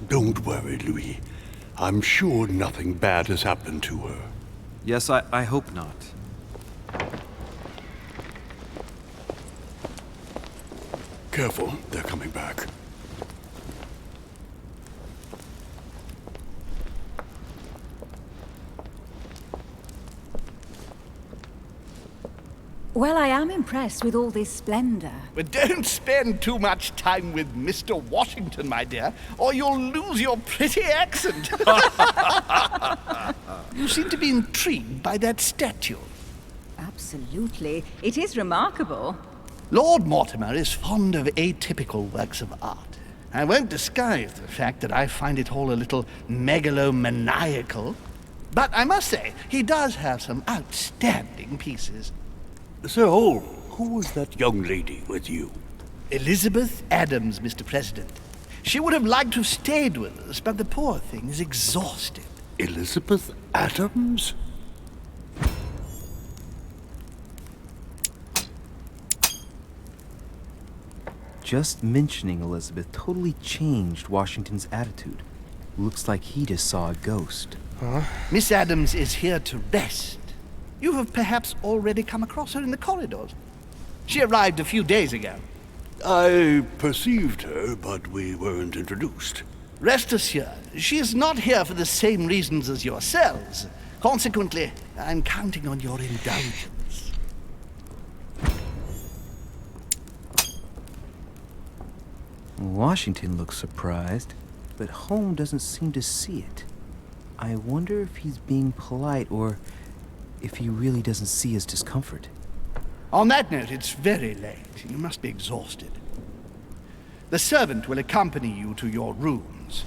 Don't worry, Louis. I'm sure nothing bad has happened to her. Yes, I hope not. Careful, they're coming back. Well, I am impressed with all this splendor. But don't spend too much time with Mr. Washington, my dear, or you'll lose your pretty accent. You seem to be intrigued by that statue. Absolutely. It is remarkable. Lord Mortimer is fond of atypical works of art. I won't disguise the fact that I find it all a little megalomaniacal. But I must say, he does have some outstanding pieces. Sir Holm, who was that young lady with you? Elizabeth Adams, Mr. President. She would have liked to have stayed with us, but the poor thing is exhausted. Elizabeth Adams? Just mentioning Elizabeth totally changed Washington's attitude. Looks like he just saw a ghost. Huh? Miss Adams is here to rest. You have perhaps already come across her in the corridors. She arrived a few days ago. I perceived her, but we weren't introduced. Rest assured, she is not here for the same reasons as yourselves. Consequently, I'm counting on your indulgence. Washington looks surprised, but Holm doesn't seem to see it. I wonder if he's being polite or if he really doesn't see his discomfort. On that note, it's very late. You must be exhausted. The servant will accompany you to your rooms.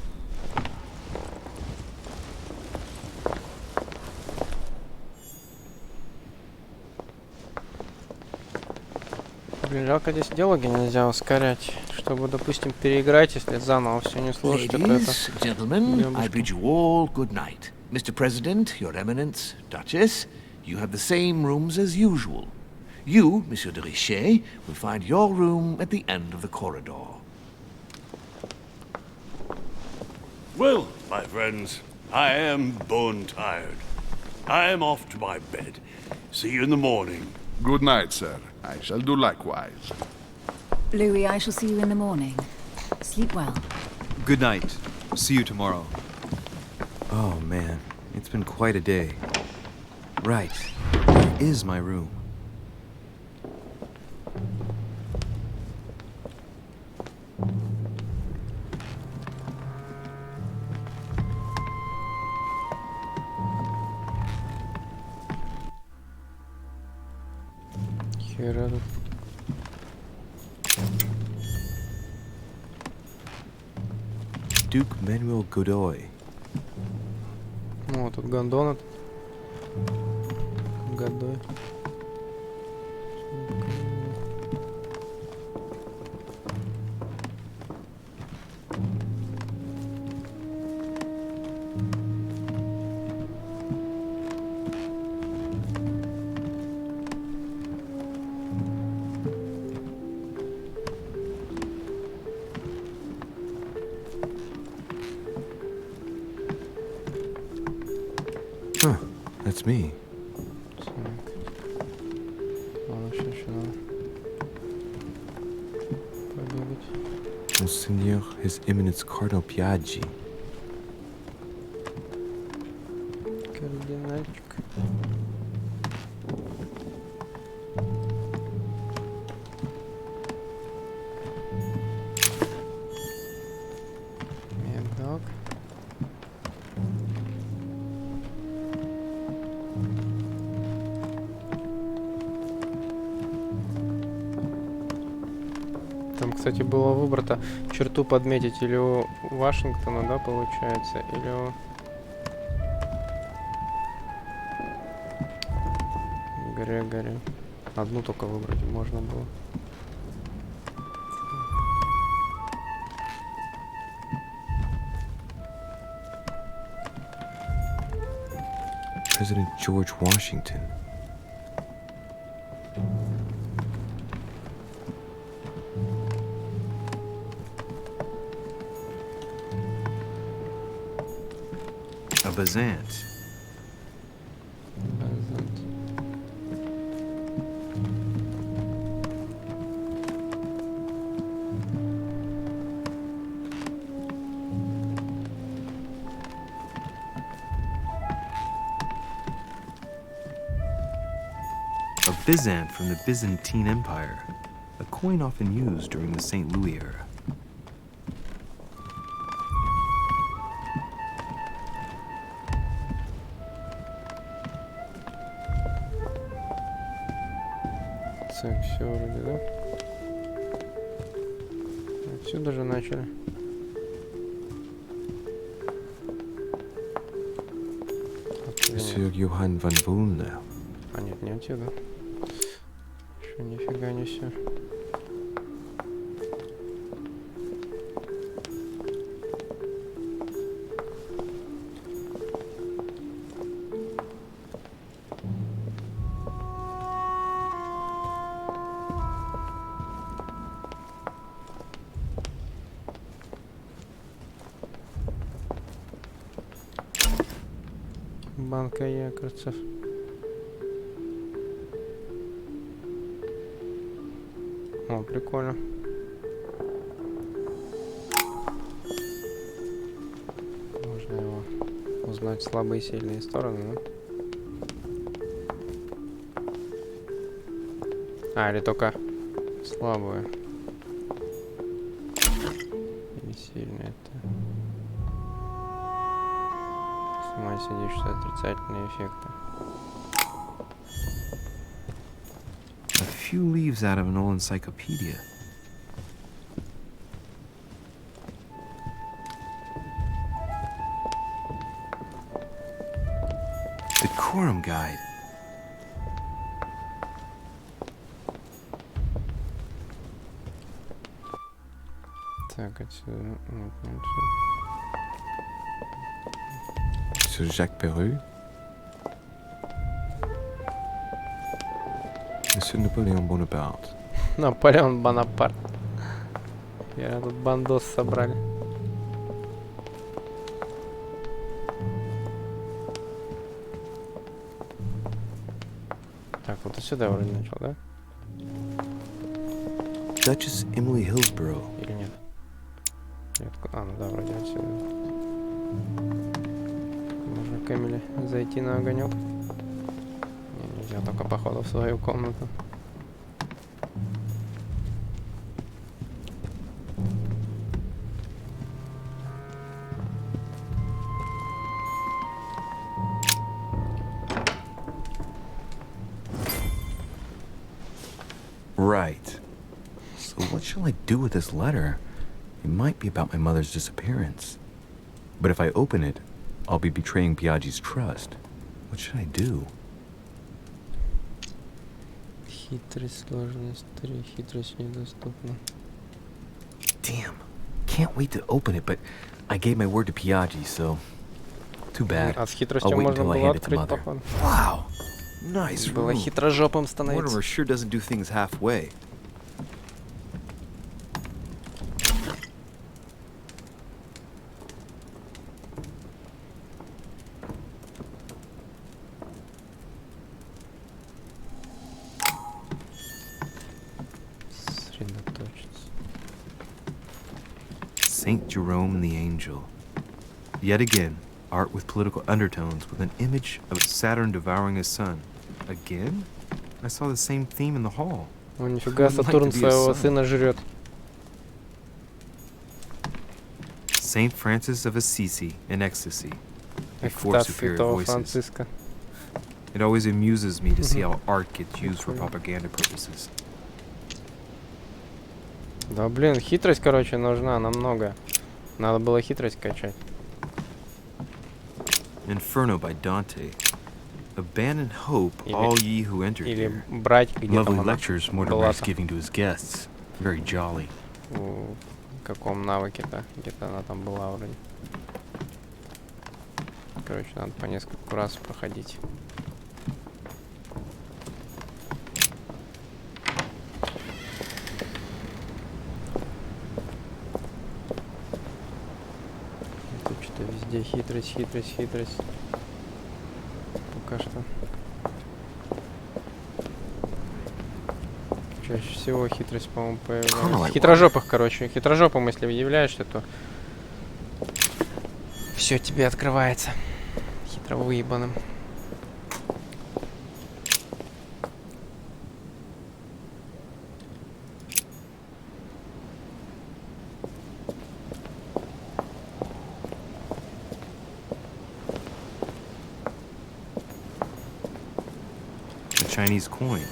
Блин, жалко, здесь диалоги нельзя ускорять, чтобы, допустим, переиграть, если заново все не сложить. Ladies, gentlemen, I bid you all good night. Mr. President, Your Eminence, Duchess, you have the same rooms as usual. You, Monsieur de Richet, will find your room at the end of the corridor. Well, my friends, I am bone tired. I am off to my bed. See you in the morning. Good night, sir. I shall do likewise. Louis, I shall see you in the morning. Sleep well. Good night. See you tomorrow. Oh man, It's been quite a day. Right. Where is my room? Хера тут. Duke Manuel Godoy. Ну, тут гондон. Годой. Huh, that's me. Так. Ладно, сейчас еще надо побегать. Monseigneur, His Eminence Cardinal Piaggi. Кардинальчик. Медок. Там, кстати, было выбрано черту подметить или у Вашингтона, да, получается, или у Грегори. Одну только выбрать можно было. President George Washington. A Bazant. A Byzant from the Byzantine Empire, a coin often used during the St. Louis era. Так, все вроде, да? Отсюда же начали. Monsieur Johann von Wulner. А нет, не отсюда. Еще нифига не все. Банка якорцев. О, прикольно. Можно его узнать слабые и сильные стороны, да? А, или только слабые. Или сильные это. Сама сидишь, что отрицательные эффекты. A few leaves out of an old encyclopedia. The Quorum Guide. Так, отсюда. Вот, не отсюда. Monsieur Jacques Perru. Monsieur Napoléon Bonaparte. Наполеон Бонапарт. Я тут бандос собрали. Так, вот отсюда вроде начал, да? Duchess Emily Hillsborough. Или нет? Нет, а, ну да, вроде отсюда. Можно огоньком или зайти на огонек? Не, нельзя, только походу в свою комнату. Right. So what shall I do with this letter? It might be about my mother's disappearance. But if I open it, I'll be betraying Biaggi's trust. What should I do? Хитрость, сложность 3, хитрость недоступна. Damn. Can't wait to open it, but I gave my word to Biaggi, so... Too bad. А с I'll хитростью wait можно until I было hand it to открыть, Mother. походу. Wow. Nice Было room. хитрожопым становиться. Mortimer sure doesn't do things halfway. Сосредоточиться. Saint Jerome and the Angel. Yet again, art with political undertones with an image of Saturn devouring his sun. Again? I saw the same theme in the hall. О, нифига, Who'd like Сатурн to be a своего son? сына жрет. Saint Francis of Assisi in ecstasy. Before Экстаз superior святого voices. Франциска. It always amuses me to see how art gets used for propaganda purposes. Да блин, хитрость, короче, нужна намного. Надо было хитрость качать. Inferno by Dante. Abandon hope, Или- all ye who enter Или here. брать где там Lovely она lectures Mortimer была is giving to his guests. Very jolly. в каком навыке-то. Где-то она там была вроде. Короче, надо по нескольку раз проходить. Тут что-то везде хитрость, хитрость, хитрость. Пока что. Чаще всего хитрость, по-моему, появляется. Хитрожопых, короче. Хитрожопым, если являешься, то все тебе открывается. Хитро выебанным. A Chinese coin.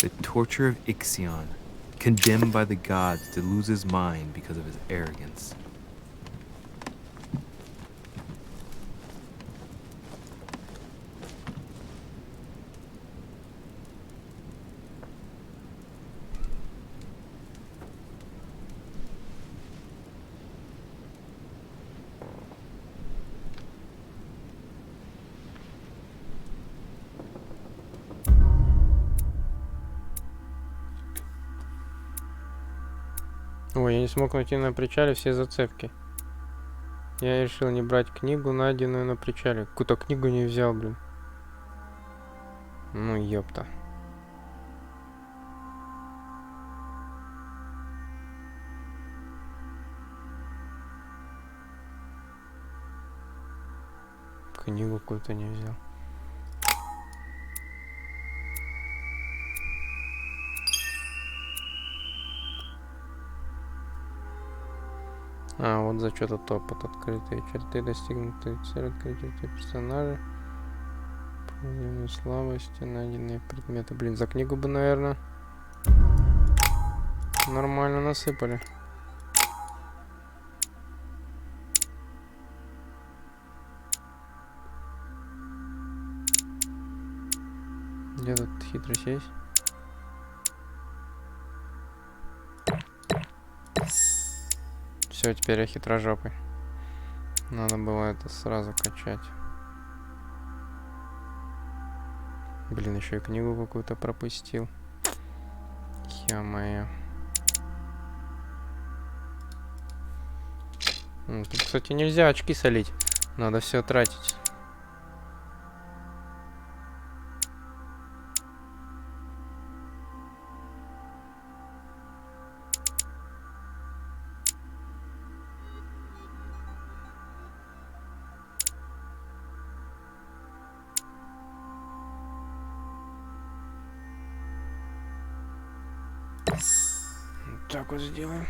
The torture of Ixion, condemned by the gods to lose his mind because of his arrogance. Ой, я не смог найти на причале все зацепки. Я решил не брать книгу, найденную на причале. Какую-то книгу не взял, блин. Ну ёпта. Книгу какую-то не взял. А, вот зачет от опыт. Открытые черты, достигнутые цели, открытие черты персонажа. Проявленные слабости, найденные предметы. Блин, за книгу бы, наверное, нормально насыпали. Где тут хитрость есть? Все, теперь я хитрожопый. Надо было это сразу качать. Блин, еще и книгу какую-то пропустил. Ё-моё. Тут, кстати, нельзя очки солить. Надо все тратить. Так вот сделаем.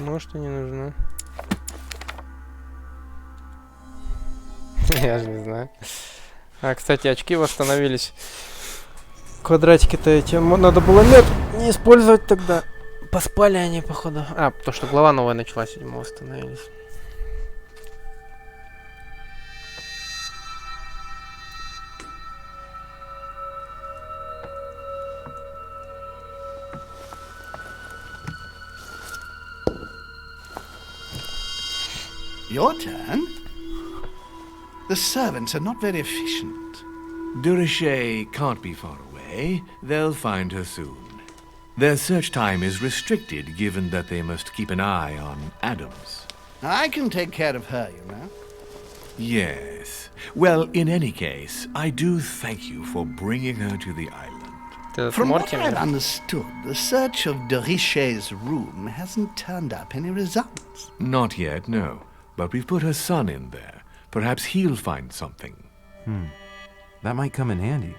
Может, и не нужна. Я же не знаю. А, кстати, очки восстановились. Квадратики-то эти надо было не использовать тогда. Поспали они, походу. А, потому что глава новая началась, видимо, восстановились. Your turn? The servants are not very efficient. De Richet can't be far away. They'll find her soon. Their search time is restricted, given that they must keep an eye on Adams. I can take care of her, you know. Yes. Well, in any case, I do thank you for bringing her to the island. From what I've understood, the search of de Richet's room hasn't turned up any results. Not yet, no. But we've put her son in there. Perhaps he'll find something. That might come in handy.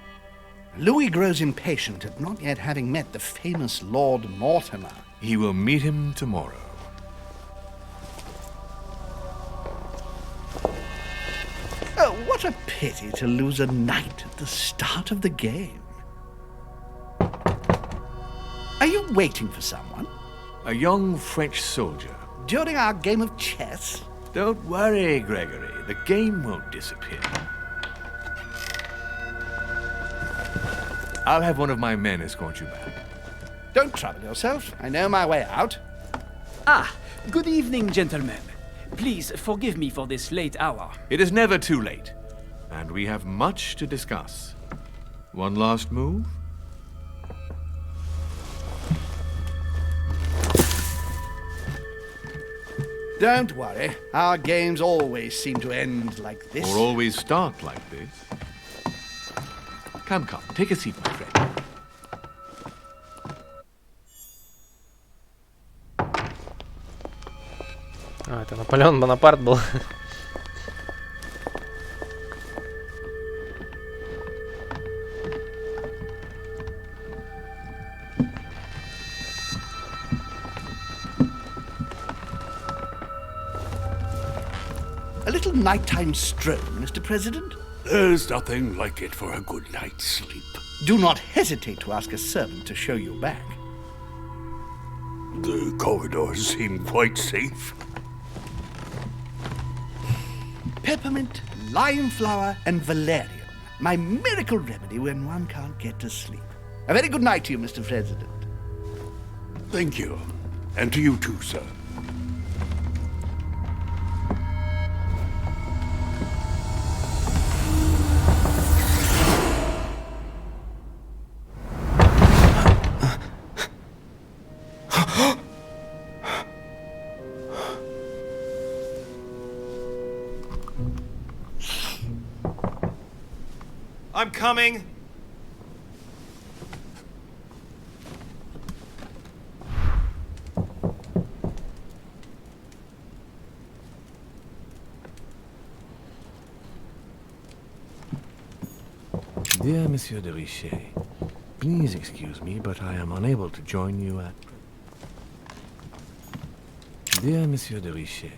Louis grows impatient at not yet having met the famous Lord Mortimer. He will meet him tomorrow. Oh, what a pity to lose a knight at the start of the game. Are you waiting for someone? A young French soldier. During our game of chess? Don't worry, Gregory. The game won't disappear. I'll have one of my men escort you back. Don't trouble yourself. I know my way out. Ah, good evening, gentlemen. Please forgive me for this late hour. It is never too late, and we have much to discuss. One last move? Don't worry. Our games always seem to end like this. Or always start like this. Come, take a seat, my friend. А, это Наполеон Бонапарт был. A little nighttime stroll, Mr. President? There's nothing like it for a good night's sleep. Do not hesitate to ask a servant to show you back. The corridors seem quite safe. Peppermint, lime flower, and valerian. My miracle remedy when one can't get to sleep. A very good night to you, Mr. President. Thank you. And to you too, sir. I'm coming. Dear Monsieur de Richet, please excuse me, but I am unable to join you at... Dear Monsieur de Richet,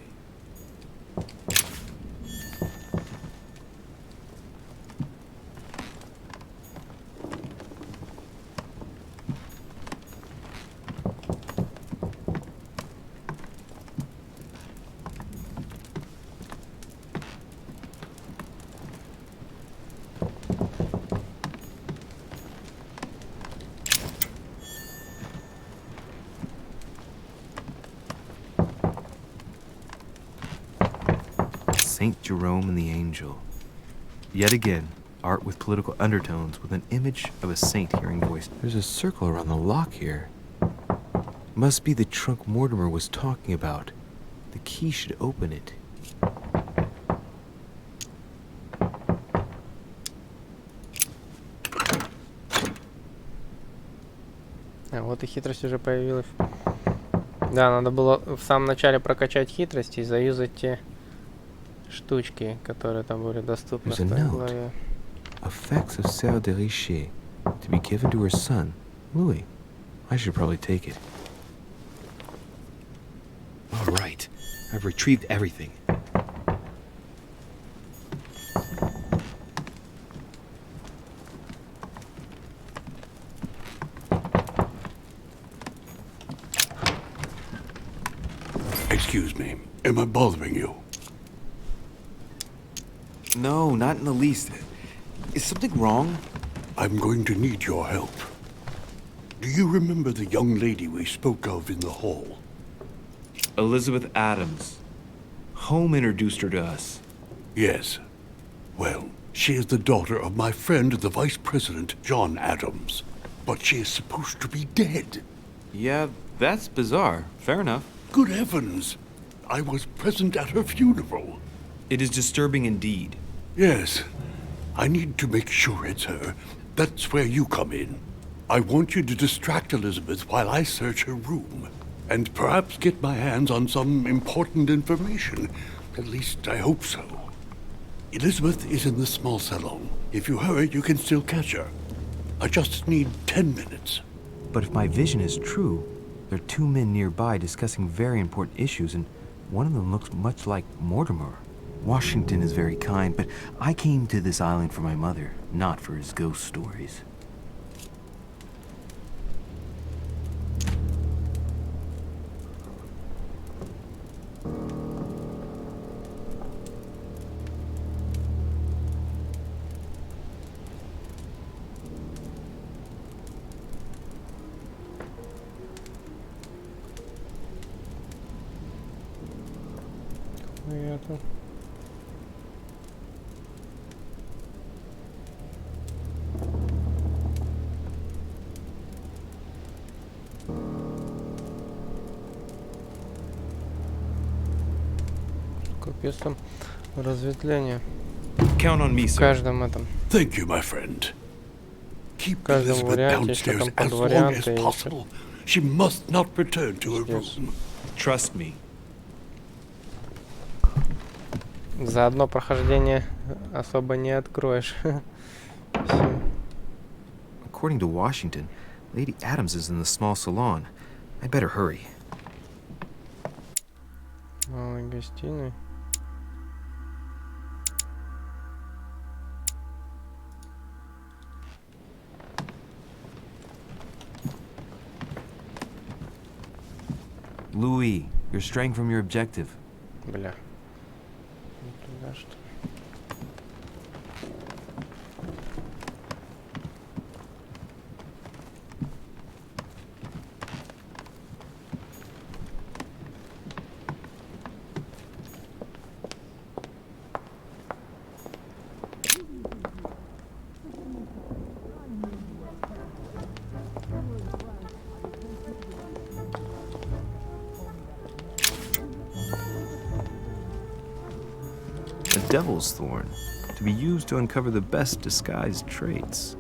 Saint Jerome and the Angel. Yet again, art with political undertones with an image of a saint hearing voice. There's a circle around the lock here. Must be the trunk Mortimer was talking about. The key should open it. А, вот и хитрость уже появилась. Да, надо было в самом начале прокачать хитрость и заюзать те штучки, которые там были доступны в There's a той note. главе. Effects of Sœur de Richer to be given to her son, Louis. I should probably take it. All right. I've retrieved everything. Excuse me. Am I bothering you? No, not in the least. Is something wrong? I'm going to need your help. Do you remember the young lady we spoke of in the hall? Elizabeth Adams. Home introduced her to us. Yes. Well, she is the daughter of my friend, the Vice President, John Adams. But she is supposed to be dead. Yeah, that's bizarre. Fair enough. Good heavens! I was present at her funeral. It is disturbing indeed. Yes. I need to make sure it's her. That's where you come in. I want you to distract Elizabeth while I search her room. And perhaps get my hands on some important information. At least, I hope so. Elizabeth is in the small salon. If you hurry, you can still catch her. I just need 10 minutes. But if my vision is true, there are two men nearby discussing very important issues, and one of them looks much like Mortimer. Washington is very kind, but I came to this island for my mother, not for his ghost stories. Это. Капец там разветвление. Count on me, В sir. каждом этом. Thank you, my friend. Keep В каждом Elizabeth варианте еще downstairs там as long as подварианты есть. possible. She must not return to her Yes. room. Trust me. За одно прохождение особо не откроешь. Всё. According to Washington, Lady Adams is in the small salon. I better hurry. Малой гостиной. Louis, you're straying from your objective. Бля. Ну, туда что ли? A devil's thorn, to be used to uncover the best disguised traits.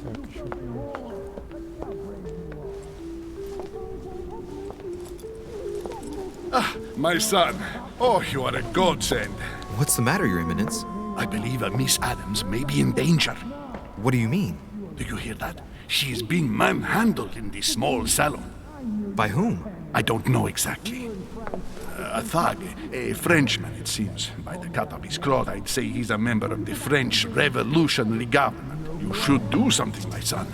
Так, еще my son. Oh, you are a godsend. What's the matter, Your Eminence? I believe a Miss Adams may be in danger. What do you mean? Do you hear that? She is being manhandled in this small salon. By whom? I don't know exactly. A thug, a Frenchman, it seems. By the cut of his cloth, I'd say he's a member of the French Revolutionary Government. You should do something, my son.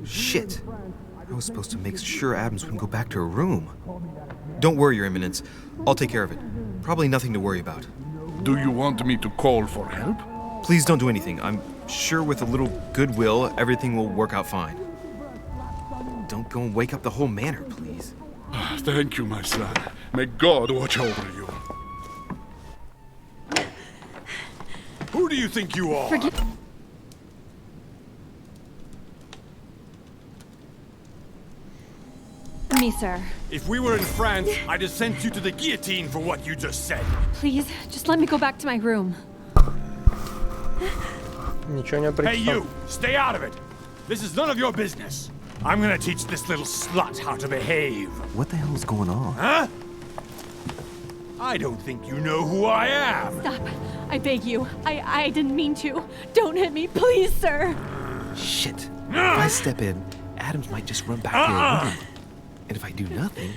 Shit. I was supposed to make sure Adams wouldn't go back to her room. Don't worry, Your Eminence. I'll take care of it. Probably nothing to worry about. Do you want me to call for help? Please don't do anything. I'm sure with a little goodwill, everything will work out fine. Don't go and wake up the whole manor, please. Thank you, my son. May God watch over you. Who do you think you are? Me, sir. If we were in France, I'd have sent you to the guillotine for what you just said. Please, just let me go back to my room. Ничего не Hey, обретено. you! Stay out of it! This is none of your business. I'm gonna teach this little slut how to behave. What the hell is going on? Huh? I don't think you know who I am. Stop. I beg you. I didn't mean to. Don't hit me, please, sir. Shit. If I step in, Adams might just run back to her room. And if I do nothing,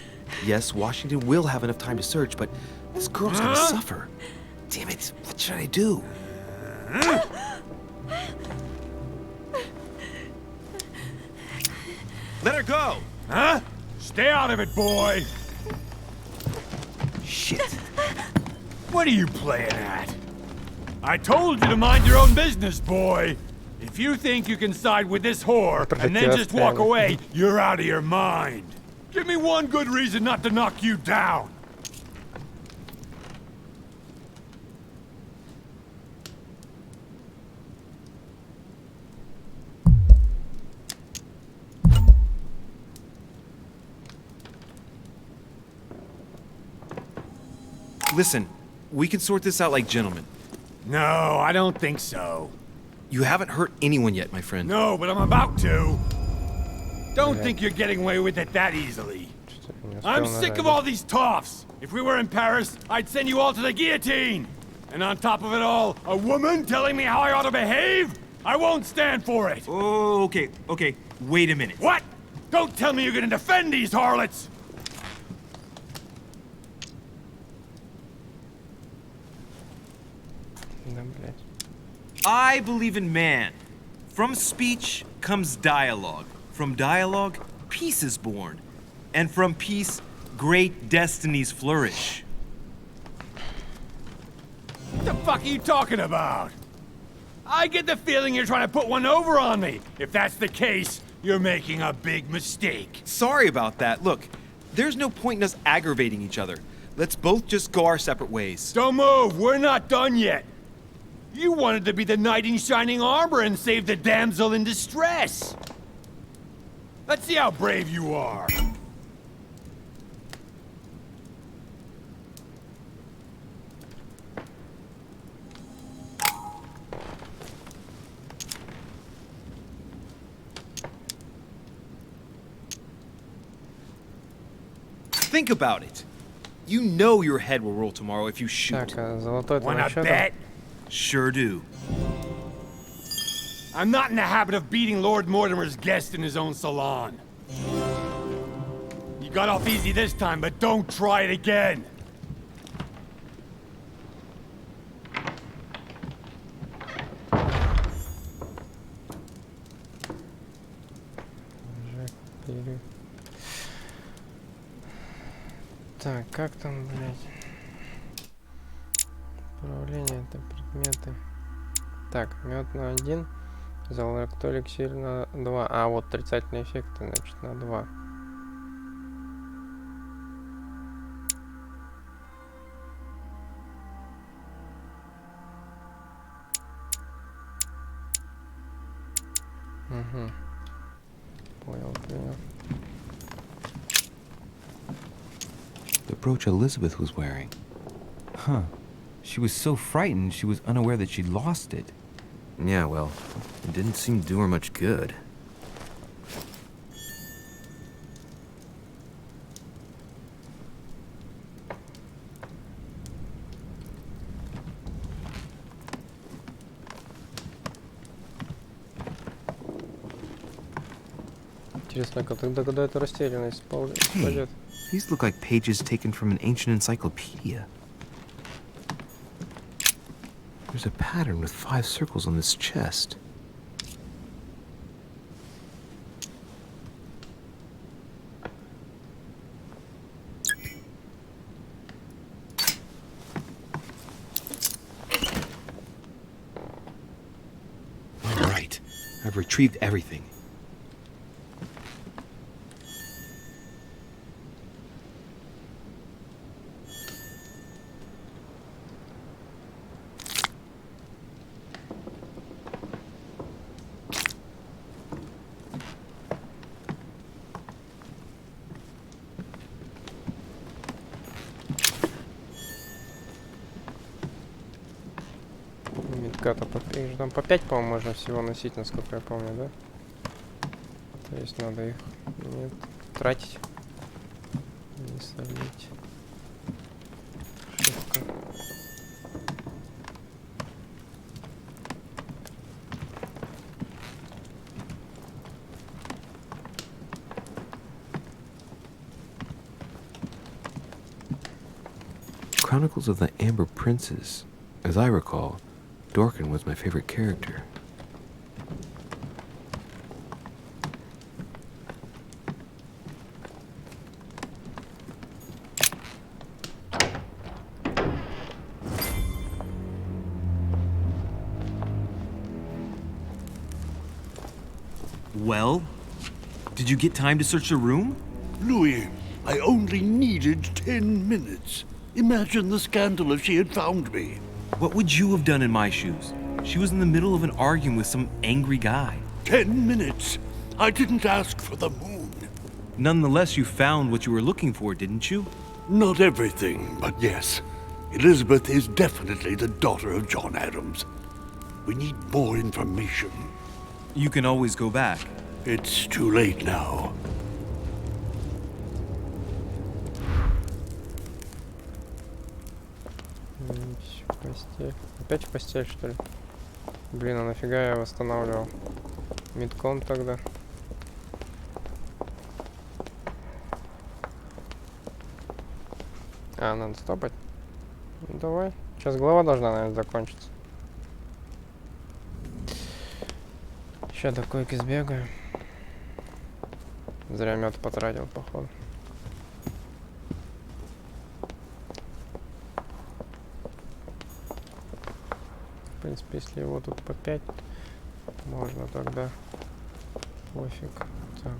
yes, Washington will have enough time to search, but this girl's gonna suffer. Damn it, what should I do? Let her go! Huh? Stay out of it, boy! Shit. What are you playing at? I told you to mind your own business, boy! If you think you can side with this whore and then just walk away, you're out of your mind! Give me one good reason not to knock you down! Listen, we can sort this out like gentlemen. No, I don't think so. You haven't hurt anyone yet, my friend. No, but I'm about to. Don't think you're getting away with it that easily. I'm sick of all these toffs. If we were in Paris, I'd send you all to the guillotine. And on top of it all, a woman telling me how I ought to behave? I won't stand for it. Oh, okay. Wait a minute. What? Don't tell me you're gonna defend these harlots. I believe in man. From speech comes dialogue. From dialogue, peace is born. And from peace, great destinies flourish. What the fuck are you talking about? I get the feeling you're trying to put one over on me. If that's the case, you're making a big mistake. Sorry about that. Look, there's no point in us aggravating each other. Let's both just go our separate ways. Don't move. We're not done yet. You wanted to be the knight in shining armor and save the damsel in distress. Let's see how brave you are. Think about it. You know your head will roll tomorrow if you shoot. Так, золотой это Wanna насчёт. bet? Sure do. I'm not in the habit of beating Lord Mortimer's guest in his own salon. You got off easy this time, but don't try it again. Так, как там, блядь? Управление, это предметы. Так, мед на 1, золотой эликсир на 2. А, вот отрицательные эффекты, значит, на 2. Угу. Понял, понял. The brooch Elizabeth was wearing. Huh. She was so frightened she was unaware that she'd lost it. Yeah, well, it didn't seem to do her much good. Интересно, когда эта растерянность спадет. These look like pages taken from an ancient encyclopedia. There's a pattern with 5 circles on this chest. All right, I've retrieved everything. Медката по 5, по-моему, можно всего носить, насколько я помню, да? То есть надо их не тратить, не солить. Шибко. Chronicles of the Amber Princes. As I recall, Dorkin was my favorite character. Well, did you get time to search the room? Louis, I only needed 10 minutes. Imagine the scandal if she had found me. What would you have done in my shoes? She was in the middle of an argument with some angry guy. 10 minutes? I didn't ask for the moon. Nonetheless, you found what you were looking for, didn't you? Not everything, but yes. Elizabeth is definitely the daughter of John Adams. We need more information. You can always go back. It's too late now. Постель. Опять в постель, что ли? Блин, а нафига я восстанавливал мидкон тогда? А, надо стопать? Ну, давай. Сейчас глава должна, наверное, закончиться. Сейчас до койки сбегаю. Зря мед потратил, походу. В принципе, если его тут по 5, можно тогда пофиг. Так.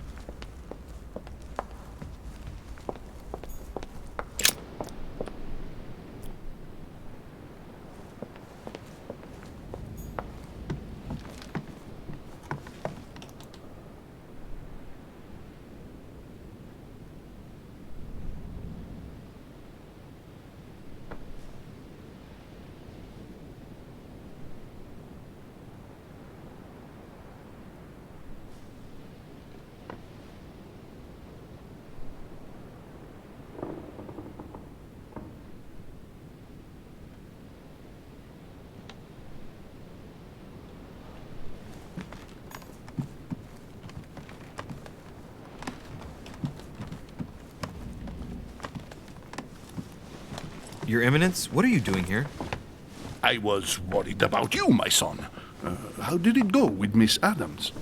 Your Eminence, what are you doing here? I was worried about you, my son. How did it go with Miss Adams?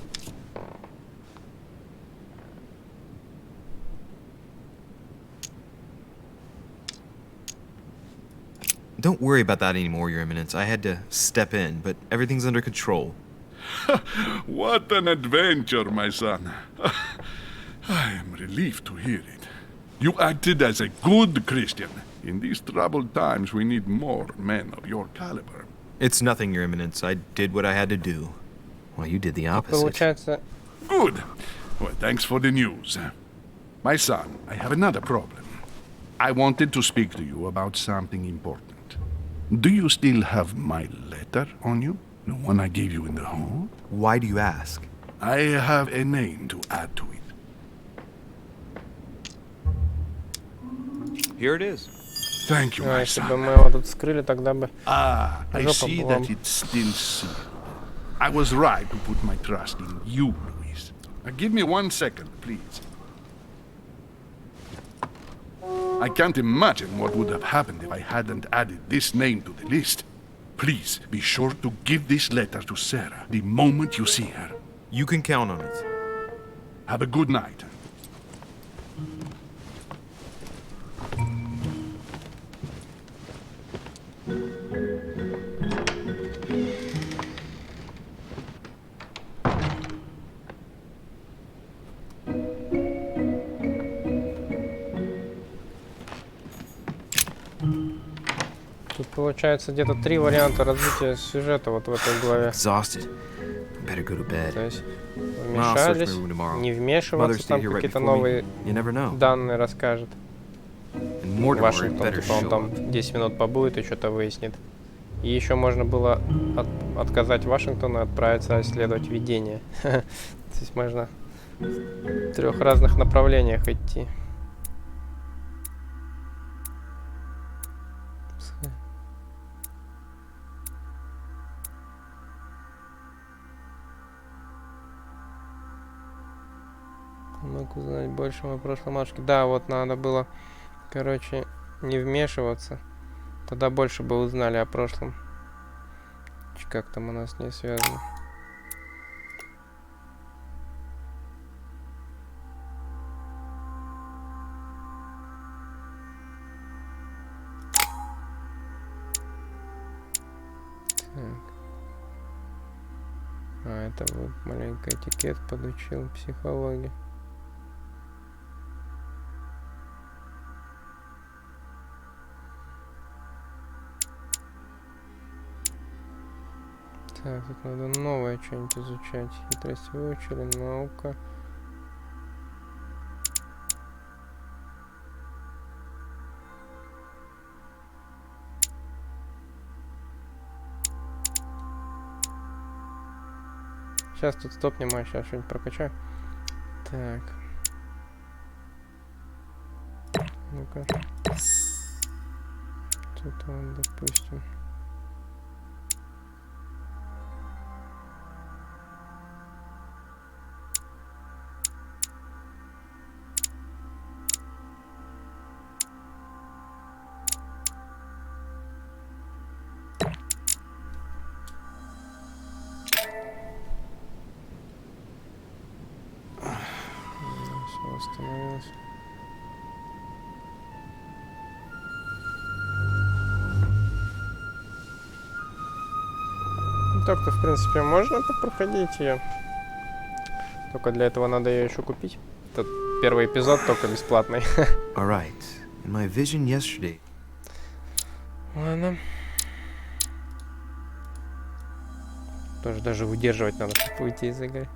Don't worry about that anymore, Your Eminence. I had to step in, but everything's under control. What an adventure, my son. I am relieved to hear it. You acted as a good Christian. In these troubled times, we need more men of your caliber. It's nothing, Your Eminence. I did what I had to do. Well, you did the opposite. Получается, Good. Well, thanks for the news. My son, I have another problem. I wanted to speak to you about something important. Do you still have my letter on you? The one I gave you in the hall? Why do you ask? I have a name to add to it. Here it is. Thank you, my Если бы son. мы его тут скрыли, тогда бы Ah, I жопа see была. that it's still sealed. I was right to put my trust in you, Luis. Give me 1 second, please. I can't imagine what would have happened if I hadn't added this name to the list. Please, be sure to give this letter to Sarah the moment you see her. You can count on it. Have a good night. тут получается где-то 3 варианта развития сюжета вот в этой главе. Exhausted. Better go to bed. То есть I'll search my вмешались, room tomorrow. не Mother вмешиваться, stayed там here right какие-то before me. новые You never know. данные расскажет. And Mortimer Вашингтон, better типа он show там up. 10 минут побудет и что-то выяснит. И еще можно было отказать Вашингтону и отправиться исследовать видение. То есть можно в 3 разных направлениях идти. Мог узнать больше о прошлом матушке. Да, вот надо было, короче, не вмешиваться. Тогда больше бы узнали о прошлом. Как там у нас не связано. Так. А, это вот маленький этикет подучил, психологию. Так, тут надо новое что-нибудь изучать. Хитрость выучили, наука. Сейчас тут стопнем, а сейчас что-нибудь прокачаю. Так. Ну-ка. Тут он, допустим. Все остановилось. Ну, так-то, в принципе, можно проходить ее. Только для этого надо ее еще купить. Этот первый эпизод только бесплатный. All right. In my vision yesterday. Ладно. Тоже даже выдерживать надо, чтобы выйти из игры.